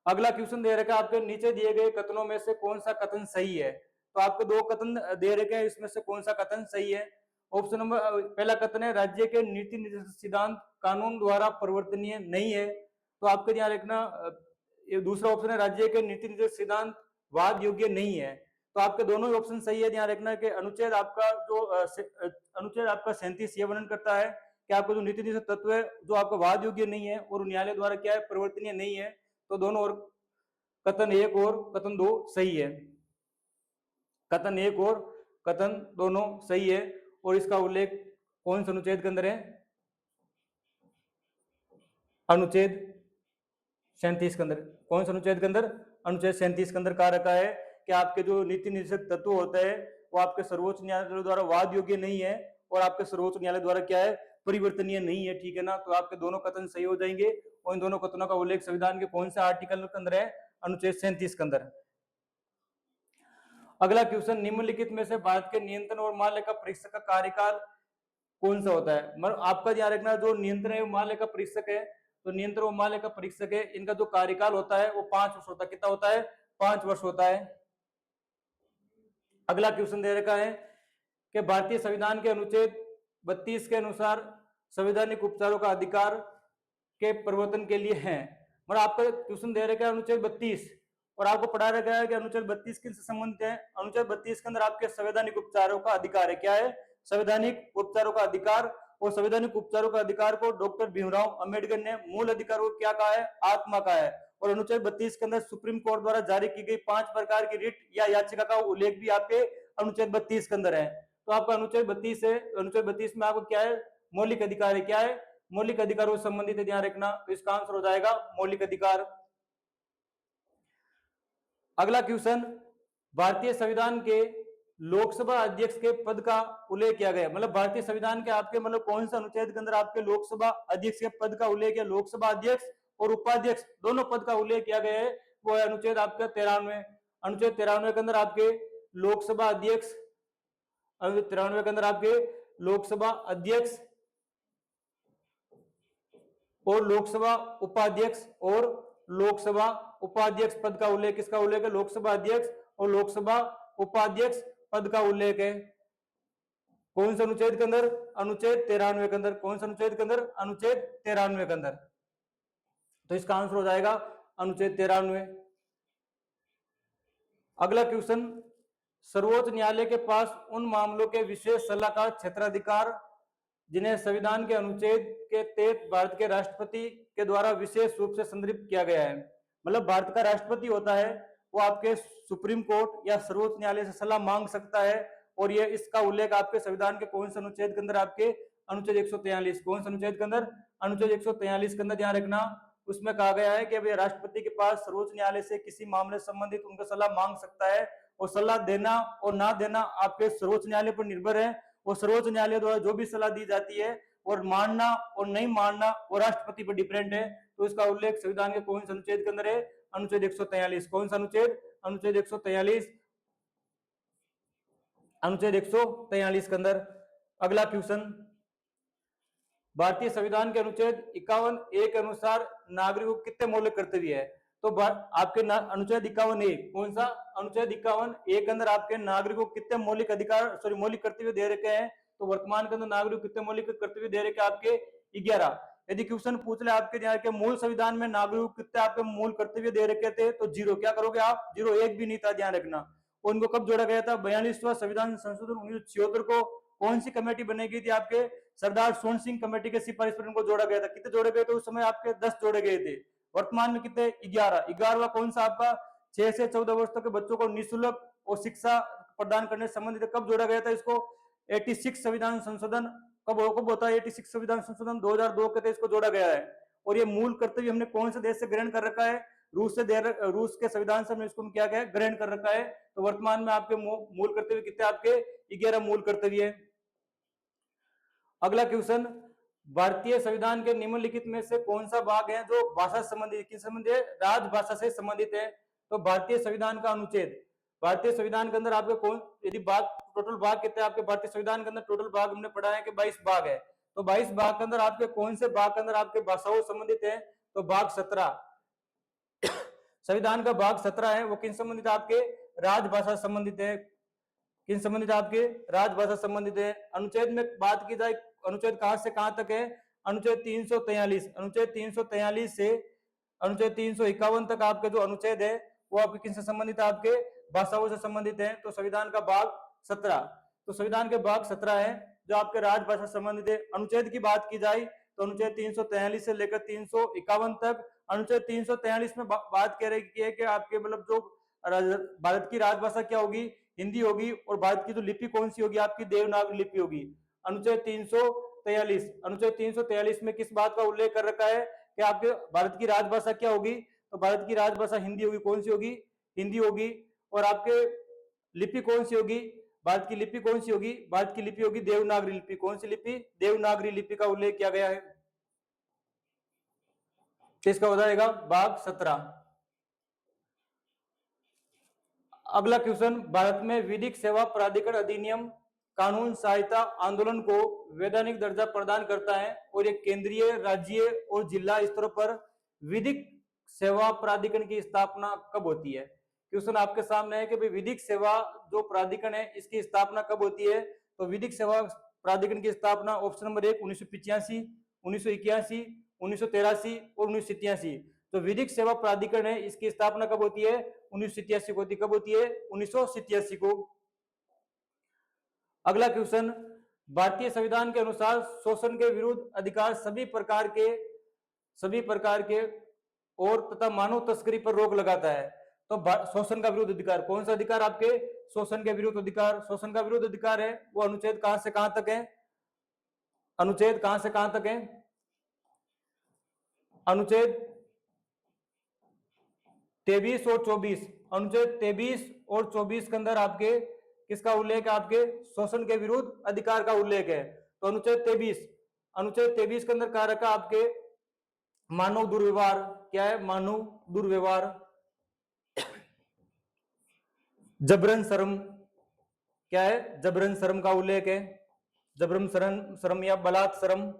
अगला क्वेश्चन दे रखा है आपके नीचे दिए गए कथनों में से कौन सा कथन सही है? तो आपको 2 कथन दे रखे हैं, इसमें से कौन सा कथन सही है? ऑप्शन नंबर पहला कथन है राज्य के नीति निर्देशक सिद्धांत कानून द्वारा परिवर्तनीय नहीं है। तो आपको ध्यान रखना ये दूसरा ऑप्शन है राज्य के नीति निर्देशक सिद्धांत वाद योग्य नहीं है। तो आपके दोनों ही ऑप्शन सही है। ध्यान रखना कि अनुच्छेद आपका जो अनुच्छेद आपका 37 ये वर्णन करता है कि आपका जो नीति निर्देशक तत्व है जो आपका वाद योग्य नहीं है और न्यायालय द्वारा क्या है परिवर्तनीय नहीं है। तो दोनों और कथन 1 और कथन 2 सही है। कथन 1 और कथन दोनों सही है। और इसका उल्लेख कौन से अनुच्छेद के अंदर है? अनुच्छेद 37 के अंदर। कौन से अनुच्छेद के अंदर? अनुच्छेद 37 के अंदर कहा रखा है कि आपके जो नीति निर्देशक तत्व होता है वो आपके सर्वोच्च न्यायालय द्वारा वाद योग्य नहीं है और आपके सर्वोच्च न्यायालय द्वारा क्या है परिवर्तनीय नहीं है। ठीक है ना। तो आपके दोनों कथन सही हो जाएंगे और इन दोनों कथनों का उल्लेख संविधान के कौन से आर्टिकल के अंदर है? अनुच्छेद 37 के अंदर। अगला क्वेश्चन, निम्नलिखित में से भारत के नियंत्रण और महालेखा परीक्षक का कार्यकाल कौन सा होता है? मतलब आपका ध्यान रखना, जो नियंत्रण एवं महालेखा परीक्षक है तो नियंत्रण और महालेखा परीक्षक है इनका जो कार्यकाल होता है वो 5 वर्ष होता है। कितना होता है? 5 वर्ष होता है। अगला क्वेश्चन दे रखा है कि भारतीय संविधान के अनुच्छेद 32 के अनुसार संवैधानिक उपचारों का अधिकार के परिवर्तन के लिए है। मतलब आपका क्वेश्चन दे रखा है अनुच्छेद 32 और आपको पढ़ा रखा है कि अनुच्छेद 32 किससे संबंधित है? अनुच्छेद 32 के अंदर आपके संवैधानिक उपचारों का अधिकार है। क्या है? संवैधानिक उपचारों का अधिकार। और संवैधानिक उपचारों का अधिकार को डॉक्टर भीमराव अंबेडकर ने मूल अधिकार को क्या कहा है? आत्मा कहा है। और अनुच्छेद 32 के अंदर सुप्रीम कोर्ट द्वारा जारी की गई 5 प्रकार की रिट या याचिका का उल्लेख भी आपके अनुच्छेद 32 के अंदर है। तो आपका अनुच्छेद 32 है। अनुच्छेद 32 में आपको क्या है? मौलिक अधिकार है। क्या है? मौलिक अधिकारों से संबंधित है। ध्यान रखना। तो इसका आंसर हो जाएगा मौलिक अधिकार। अगला क्वेश्चन, भारतीय संविधान के लोकसभा अध्यक्ष के पद का उल्लेख किया गया। मतलब भारतीय संविधान के आपके मतलब कौन सा अनुच्छेद के अंदर आपके लोकसभा अध्यक्ष के पद का उल्लेख है? लोकसभा अध्यक्ष और उपाध्यक्ष दोनों पद का उल्लेख किया गया है। वो है अनुच्छेद आपका 93। अनुच्छेद 93 के अंदर आपके लोकसभा अध्यक्ष, अनुच्छेद 93 के अंदर आपके लोकसभा अध्यक्ष और लोकसभा उपाध्यक्ष और लोकसभा उपाध्यक्ष पद का उल्लेख, किसका उल्लेख है? लोकसभा अध्यक्ष और लोकसभा उपाध्यक्ष पद का उल्लेख है। कौन से अनुच्छेद के अंदर? अनुच्छेद 93 के अंदर। कौन से अनुच्छेद के अंदर? अनुच्छेद 93 के अंदर। तो इसका आंसर हो जाएगा अनुच्छेद 93। अगला क्वेश्चन, सर्वोच्च न्यायालय के पास उन मामलों के विशेष सलाहकार क्षेत्राधिकार जिन्हें संविधान के अनुच्छेद के तहत भारत के राष्ट्रपति के द्वारा विशेष रूप से संदर्भित किया गया है। मतलब भारत का राष्ट्रपति होता है वो आपके सुप्रीम कोर्ट या सर्वोच्च न्यायालय से सलाह मांग सकता है और ये इसका उल्लेख आपके संविधान के कौन से अनुच्छेद के अंदर? आपके अनुच्छेद 143। कौन से अनुच्छेद के अंदर? अनुच्छेद 143 के अंदर। ध्यान रखना, उसमें कहा गया है कि अब राष्ट्रपति के पास सर्वोच्च न्यायालय से किसी मामले से संबंधित उनका सलाह मांग सकता है और सलाह देना और ना देना आपके सर्वोच्च न्यायालय पर निर्भर है। और सर्वोच्च न्यायालय द्वारा जो भी सलाह दी जाती है और मानना और नहीं मानना वो राष्ट्रपति पर डिपेंड है। तो इसका उल्लेख संविधान के कौन से अनुच्छेद के अंदर है? अनुच्छेद 143। कौन सा अनुच्छेद? अनुच्छेद 143। अनुच्छेद 143 के अंदर। अगला क्वेश्चन, भारतीय संविधान के अनुच्छेद 51(a) के अनुसार नागरिकों को कितने मौलिक कर्तव्य है? तो आपके अनुच्छेद 51(a), कौन सा? अनुच्छेद 51(a) के अंदर आपके नागरिकों को कितने मौलिक अधिकार मौलिक कर्तव्य दे रखे हैं? तो वर्तमान के अंदर नागरिकों को कितने मौलिक कर्तव्य दे रखे हैं? आपके 11। यदि क्वेश्चन पूछ ले आपके यहाँ के मूल संविधान में नागरिकों को कितने आपके मूल कर्तव्य दे रखे थे? तो 0। क्या करोगे आप? 0, एक भी नहीं था। ध्यान रखना। उनको कब जोड़ा गया था? 42वां संविधान संशोधन 1976 को कौन सी कमेटी बनाई गई थी? आपके सरदार सोहन सिंह कमेटी के सिफारिश पर इनको जोड़ा गया था। कितने जोड़े गए थे उस समय? आपके 10 जोड़े गए थे। वर्तमान में कितने? 11। 11वां कौन सा? आपका 6 से 14 वर्ष तक के बच्चों को निःशुल्क और शिक्षा प्रदान करने से संबंधित कब जोड़ा गया था इसको? 86 संविधान संशोधन कब होता है? 86 संविधान संशोधन 2002 के तहत इसको जोड़ा गया है। और ये मूल कर्तव्य हमने कौन से देश से ग्रहण कर रखा है? रूस के संविधान से हमने इसको क्या किया? ग्रहण कर रखा है। तो वर्तमान में आपके मूल कर्तव्य कितने? आपके 11 मूल कर्तव्य है। अगला क्वेश्चन, भारतीय संविधान के निम्नलिखित में से कौन सा भाग है जो भाषा से संबंधित? किस संबंधित है? राजभाषा से संबंधित है। तो भारतीय संविधान का अनुच्छेद, भारतीय संविधान के अंदर आपके कौन, यदि भाग टोटल भाग कितने आपके भारतीय संविधान के अंदर? टोटल भाग हमने पढ़ा है कि 22 भाग है। तो 22 भाग के अंदर आपके कौन से भाग के अंदर आपके भाषाओं संबंधित है? तो भाग 17। संविधान का भाग 17 है वो किन संबंधित? आपके राजभाषा संबंधित है। किन संबंधित? आपके राजभाषा संबंधित है। अनुच्छेद में बात की जाए, अनुच्छेद कहां से कहां तक है? अनुच्छेद 343। अनुच्छेद 343 से अनुच्छेद 351 तक आपके जो अनुच्छेद है वो आपके किनसे संबंधित है, आपके भाषाओं से संबंधित है। तो संविधान का भाग 17, तो संविधान के भाग 17 है जो आपके राजभाषा से संबंधित है। अनुच्छेद की बात की जाए तो अनुच्छेद 343 से लेकर 351 तक, अनुच्छेद 343 में बात कह रही है कि आपके मतलब जो भारत की राजभाषा क्या होगी, हिंदी होगी, और भारत की जो लिपि कौन सी होगी, आपकी देवनागरी लिपि होगी। अनुच्छेद 343, अनुच्छेद 343 में किस बात का उल्लेख कर रखा है कि आपके भारत की राजभाषा क्या होगी, तो भारत की राजभाषा हिंदी होगी। कौन सी होगी, हिंदी होगी। और आपके लिपि कौन सी होगी, भारत की लिपि कौन सी होगी, भारत की लिपि होगी देवनागरी लिपि। कौन सी लिपि, देवनागरी लिपि का उल्लेख किया गया है। किसका हो जाएगा, भाग 17। अगला क्वेश्चन, भारत में विधिक सेवा प्राधिकरण अधिनियम कानून सहायता आंदोलन को वैधानिक दर्जा प्रदान करता है और एक केंद्रीय, राज्य और जिला स्तरों पर विधिक सेवा प्राधिकरण की स्थापना कब होती है। क्वेश्चन आपके सामने है कि भाई विधिक सेवा जो प्राधिकरण है इसकी स्थापना कब होती है। तो विधिक सेवा प्राधिकरण की स्थापना ऑप्शन नंबर 1 1985, 1981, 1983 और 1987। तो विधिक सेवा प्राधिकरण है इसकी स्थापना कब होती है, 1987 को होती। कब होती है, 1987 को। अगला क्वेश्चन, भारतीय संविधान के अनुसार शोषण के विरुद्ध अधिकार सभी प्रकार के और तथा मानव तस्करी पर रोक लगाता है। तो शोषण का विरुद्ध अधिकार, कौन सा अधिकार, आपके शोषण के विरुद्ध अधिकार। शोषण का विरुद्ध अधिकार है वो अनुच्छेद कहां से कहां तक है, अनुच्छेद कहां से कहां तक है, अनुच्छेद 23 और 24। अनुच्छेद 23 और 24 के अंदर आपके किसका उल्लेख है, आपके शोषण के विरुद्ध अधिकार का उल्लेख है। तो अनुच्छेद 23 के अंदर कहा रखा आपके मानव दुर्व्यवहार, क्या है, मानव दुर्व्यवहार, जबरन श्रम, क्या है, जबरन श्रम का उल्लेख है, जबरन श्रम या बलात् श्रम,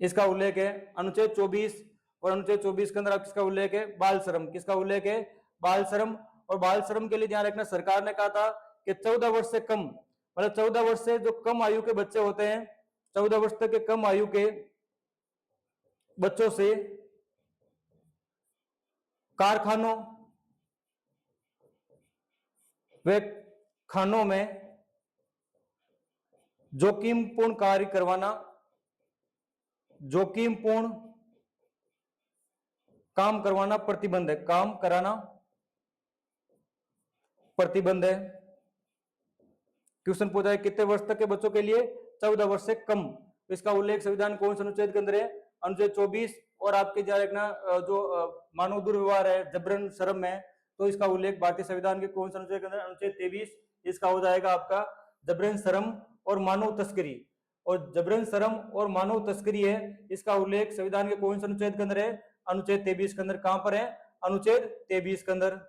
इसका उल्लेख है। अनुच्छेद 24 और अनुच्छेद 24 के अंदर किसका उल्लेख है, बाल श्रम। किसका उल्लेख है, बाल श्रम। और बाल श्रम के लिए ध्यान रखना, सरकार ने कहा था कि 14 वर्ष से कम, मतलब 14 वर्ष से जो कम आयु के बच्चे होते हैं, 14 वर्ष तक के कम आयु के बच्चों से कारखानों व खानों में जोखिमपूर्ण कार्य करवाना, जोखिमपूर्ण काम करवाना प्रतिबंध है, काम कराना प्रतिबंध है। क्वेश्चन पूछा है कितने वर्ष तक के बच्चों के लिए, 14 वर्ष से कम। इसका उल्लेख संविधान कौन से अनुच्छेद के अंदर है, अनुच्छेद 24। और आपके ध्यान रखना जो मानव दुर्व्यवहार है, जबरन श्रम है, तो इसका उल्लेख भारतीय संविधान के कौन से अनुच्छेद के अंदर, अनुच्छेद 23। इसका हो जाएगा आपका जबरन श्रम और मानव तस्करी। और जबरन श्रम और मानव तस्करी है, इसका उल्लेख संविधान के कौन से अनुच्छेद के अंदर है, अनुच्छेद 23 के अंदर। कहां पर है, अनुच्छेद 23 के अंदर।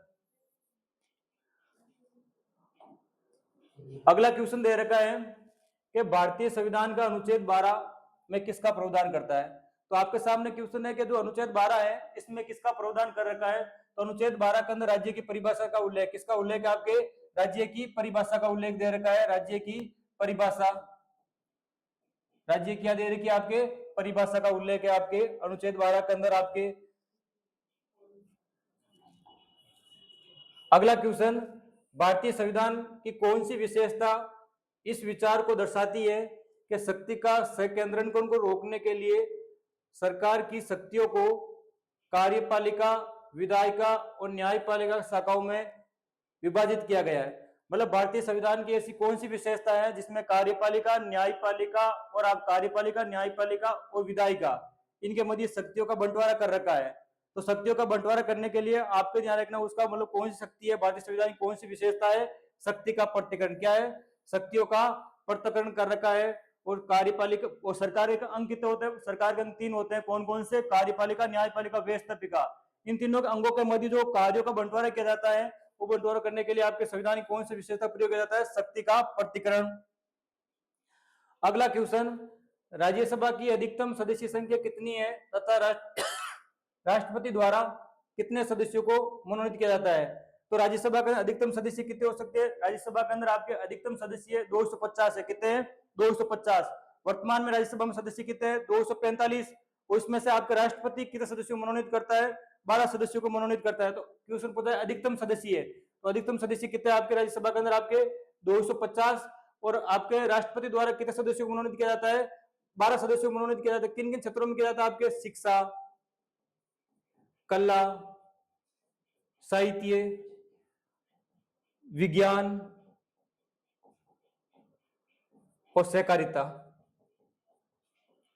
अगला क्वेश्चन दे रखा है कि भारतीय संविधान का अनुच्छेद 12 में किसका प्रावधान करता है। तो आपके सामने क्वेश्चन है कि जो अनुच्छेद 12 है इसमें किसका प्रावधान कर रखा है। तो अनुच्छेद 12 के अंदर राज्य की परिभाषा का उल्लेख, किसका उल्लेख है, आपके राज्य की परिभाषा का उल्लेख दे रखा है। राज्य की परिभाषा, राज्य क्या दे रखी है, आपके परिभाषा का उल्लेख है आपके अनुच्छेद 12 के अंदर आपके। अगला क्वेश्चन, भारतीय संविधान की कौन सी विशेषता इस विचार को दर्शाती है कि शक्ति का संकेंद्रण को रोकने के लिए सरकार की शक्तियों को कार्यपालिका, विधायिका और न्यायपालिका शाखाओं में विभाजित किया गया है। मतलब भारतीय संविधान की ऐसी कौन सी विशेषता है जिसमें कार्यपालिका, न्यायपालिका और आप कार्यपालिका, न्यायपालिका और विधायिका, इनके मध्य शक्तियों का बंटवारा कर रखा है। तो शक्तियों का बंटवारा करने के लिए आपको ध्यान रखना उसका मतलब कौन सी शक्ति है, भारतीय संविधान की कौन सी विशेषता है, शक्ति का पृथक्करण। क्या है, शक्तियों का पृथक्करण कर रखा है। और कार्यपालिका और सरकार के अंग कितने होते हैं, सरकार के अंग 3 होते हैं। कौन कौन से, कार्यपालिका, न्यायपालिका, व्यवस्थापिका। इन तीनों के अंगों के मध्य जो कार्यों का बंटवारा किया जाता है, वो बंटवारा करने के लिए आपके संविधान की कौन सी विशेषता प्रयोग किया जाता है, शक्ति का पृथक्करण। अगला क्वेश्चन, राज्यसभा की अधिकतम सदस्य संख्या कितनी है तथा राष्ट्रपति द्वारा कितने सदस्यों को मनोनीत किया जाता है। तो राज्यसभा के अधिकतम सदस्य कितने हो सकते हैं, राज्यसभा के अंदर आपके अधिकतम सदस्य 250 है। कितने हैं, 250। वर्तमान में राज्यसभा में सदस्य कितने हैं, 245। उसमें से आपके राष्ट्रपति कितने सदस्यों को मनोनीत करता है? 12 सदस्यों को मनोनीत करता है। तो क्वेश्चन पूछा है अधिकतम सदस्य है, तो अधिकतम सदस्य कितने आपके राज्यसभा के अंदर? आपके 250। और आपके राष्ट्रपति द्वारा कितने सदस्यों को मनोनीत किया जाता है? 12 सदस्यों को मनोनीत किया जाता है। किन किन क्षेत्रों में किया जाता है? आपके शिक्षा, कला, साहित्य, विज्ञान और सहकारिता।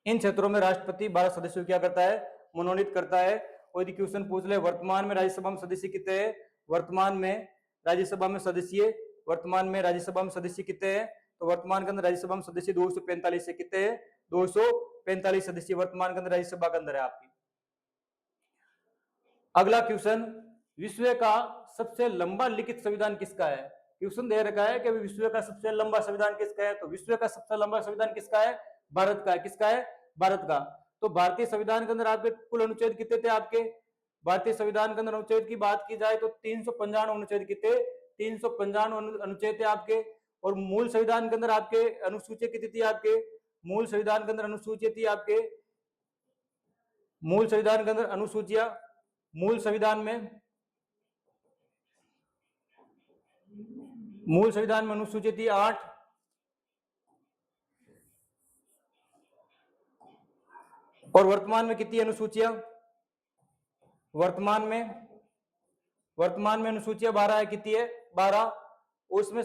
इन क्षेत्रों में राष्ट्रपति 12 सदस्यों क्या करता है? मनोनीत करता है। और यदि क्वेश्चन पूछ ले वर्तमान में राज्यसभा में सदस्य कितने हैं? वर्तमान में राज्यसभा में सदस्य कितने हैं? तो वर्तमान के अंदर राज्यसभा में सदस्य 245 से कितने हैं? 245 सदस्य वर्तमान के अंदर राज्यसभा के अंदर है आपकी। अगला क्वेश्चन, विश्व का सबसे लंबा लिखित संविधान किसका है? क्वेश्चन दे रखा है कि विश्व का सबसे लंबा संविधान किसका है? तो विश्व का सबसे लंबा संविधान किसका है? भारत का है। किसका है? भारत का। तो भारतीय संविधान के अंदर आपके कुल अनुच्छेद कितने थे आपके? भारतीय संविधान के अंदर अनुच्छेद की बात की जाए तो 395 अनुच्छेद कितने? 395 अनुच्छेद थे आपके। और मूल संविधान के अंदर आपके अनुसूची कितनी थी आपके? मूल संविधान के अंदर अनुसूची थी आपके, मूल संविधान के अंदर अनुसूचियां, मूल संविधान में अनुसूची थी 8। और वर्तमान में कितनी अनुसूचियां? वर्तमान में अनुसूचियां 12 है। कितनी है? 12। उसमें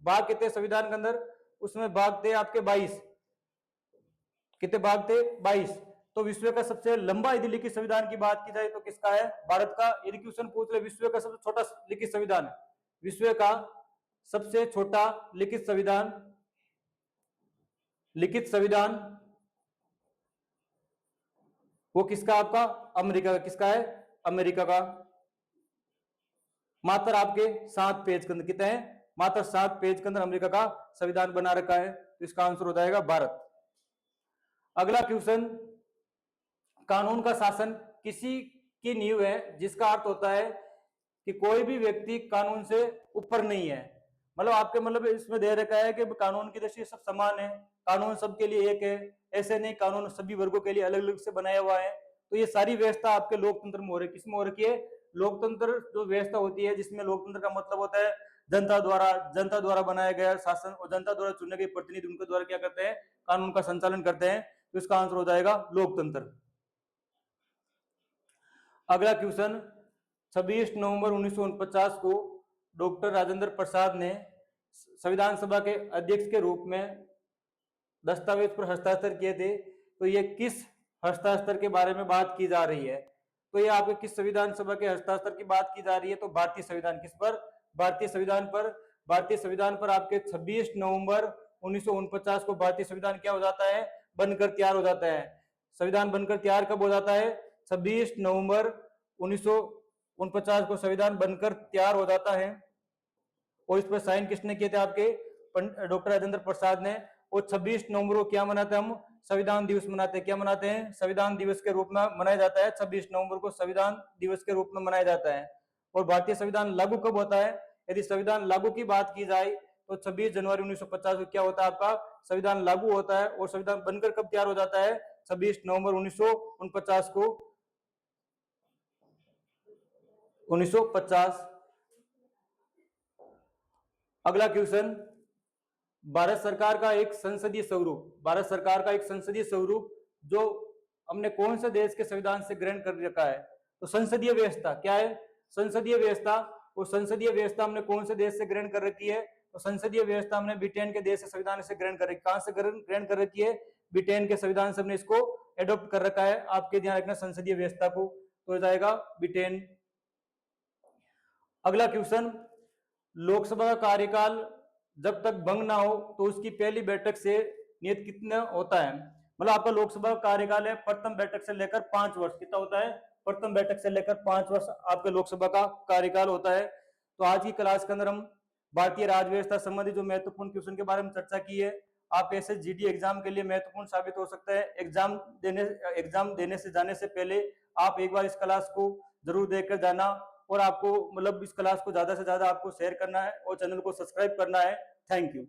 भाग कितने संविधान के अंदर? उसमें भाग थे आपके 22। कितने भाग थे? 22। तो विश्व का सबसे लंबा यदि लिखित संविधान की बात की जाए तो किसका है? भारत का। यदि क्वेश्चन पूछ ले विश्व का सबसे छोटा लिखित संविधान, विश्व का सबसे छोटा लिखित संविधान वो किसका? आपका अमेरिका का। किसका है? अमेरिका का। मात्र आपके 7 पेज के अंदर कितने हैं? मात्र 7 पेज के अंदर अमेरिका का संविधान बना रखा है। तो इसका आंसर हो जाएगा भारत। अगला क्वेश्चन, कानून का शासन किसी की नींव है, जिसका अर्थ होता है कि कोई भी व्यक्ति कानून से ऊपर नहीं है। मतलब आपके मतलब इसमें दे रखा है कि कानून की दृष्टि सब समान है, कानून सबके लिए एक है, ऐसे नहीं, कानून सभी वर्गों के लिए अलग अलग से बनाया हुआ है। तो ये सारी व्यवस्था आपके लोकतंत्र में हो रही है। किसमें हो रखी है? लोकतंत्र जो व्यवस्था होती है, जिसमें लोकतंत्र का मतलब होता है जनता द्वारा बनाया गया शासन और जनता द्वारा चुने गए प्रतिनिधि उनके द्वारा क्या करते हैं? कानून का संचालन करते हैं। तो इसका आंसर हो जाएगा लोकतंत्र। अगला क्वेश्चन, 26 नवंबर 1949 को डॉक्टर राजेंद्र प्रसाद ने संविधान सभा के अध्यक्ष के रूप में दस्तावेज पर हस्ताक्षर किए थे। तो ये किस हस्ताक्षर के बारे में बात की जा रही है? तो ये आपके किस संविधान सभा के हस्ताक्षर की बात की जा रही है? तो भारतीय संविधान। किस पर? भारतीय संविधान पर। भारतीय संविधान पर आपके 26 नवंबर 1949 को भारतीय संविधान क्या हो जाता है? बनकर तैयार हो जाता है। संविधान बनकर तैयार कब हो जाता है? 26 नवंबर 1949 को संविधान बनकर तैयार हो जाता है। और इस पर साइन किसने किए थे? आपके डॉक्टर राजेंद्र प्रसाद ने। और 26 नवंबर को क्या मनाते हैं हम? संविधान दिवस मनाते हैं। क्या मनाते हैं? संविधान दिवस के रूप में मनाया जाता है। 26 नवंबर को संविधान दिवस के रूप में मनाया जाता है। और भारतीय संविधान लागू कब होता है? यदि संविधान लागू की बात की जाए तो 26 जनवरी 1950 को क्या होता है? आपका संविधान लागू होता है। और संविधान बनकर कब तैयार हो जाता है? 26 नवंबर 1949 को। 1950। अगला क्वेश्चन, भारत सरकार का एक संसदीय स्वरूप जो हमने कौन से देश के संविधान से ग्रहण कर रखा है? तो संसदीय व्यवस्था। क्या है? संसदीय व्यवस्था। और संसदीय व्यवस्था हमने कौन से देश से ग्रहण कर रखी है? तो संसदीय व्यवस्था हमने ब्रिटेन के देश से संविधान से ग्रहण कर रखी। कहां से ग्रहण कर रखी है? ब्रिटेन के संविधान से हमने इसको एडॉप्ट कर रखा है। आपके ध्यान रखना संसदीय व्यवस्था को। तो हो जाएगा ब्रिटेन। अगला क्वेश्चन, लोकसभा का कार्यकाल जब तक भंग ना हो तो उसकी पहली बैठक से नियत कितना होता है? मतलब आपका लोकसभा का कार्यकाल है प्रथम बैठक से लेकर 5 वर्ष। कितना होता है? प्रथम बैठक से लेकर 5 वर्ष आपके लोकसभा का कार्यकाल होता है। तो आज की क्लास के अंदर हम भारतीय राज्य व्यवस्था संबंधी जो महत्वपूर्ण क्वेश्चन के बारे में चर्चा की है। आप ऐसे जीडी एग्जाम के लिए महत्वपूर्ण साबित हो सकता है। एग्जाम देने से जाने से पहले आप एक बार इस क्लास को जरूर देखकर जाना। और आपको मतलब इस क्लास को ज्यादा से ज्यादा आपको शेयर करना है और चैनल को सब्सक्राइब करना है। Thank you.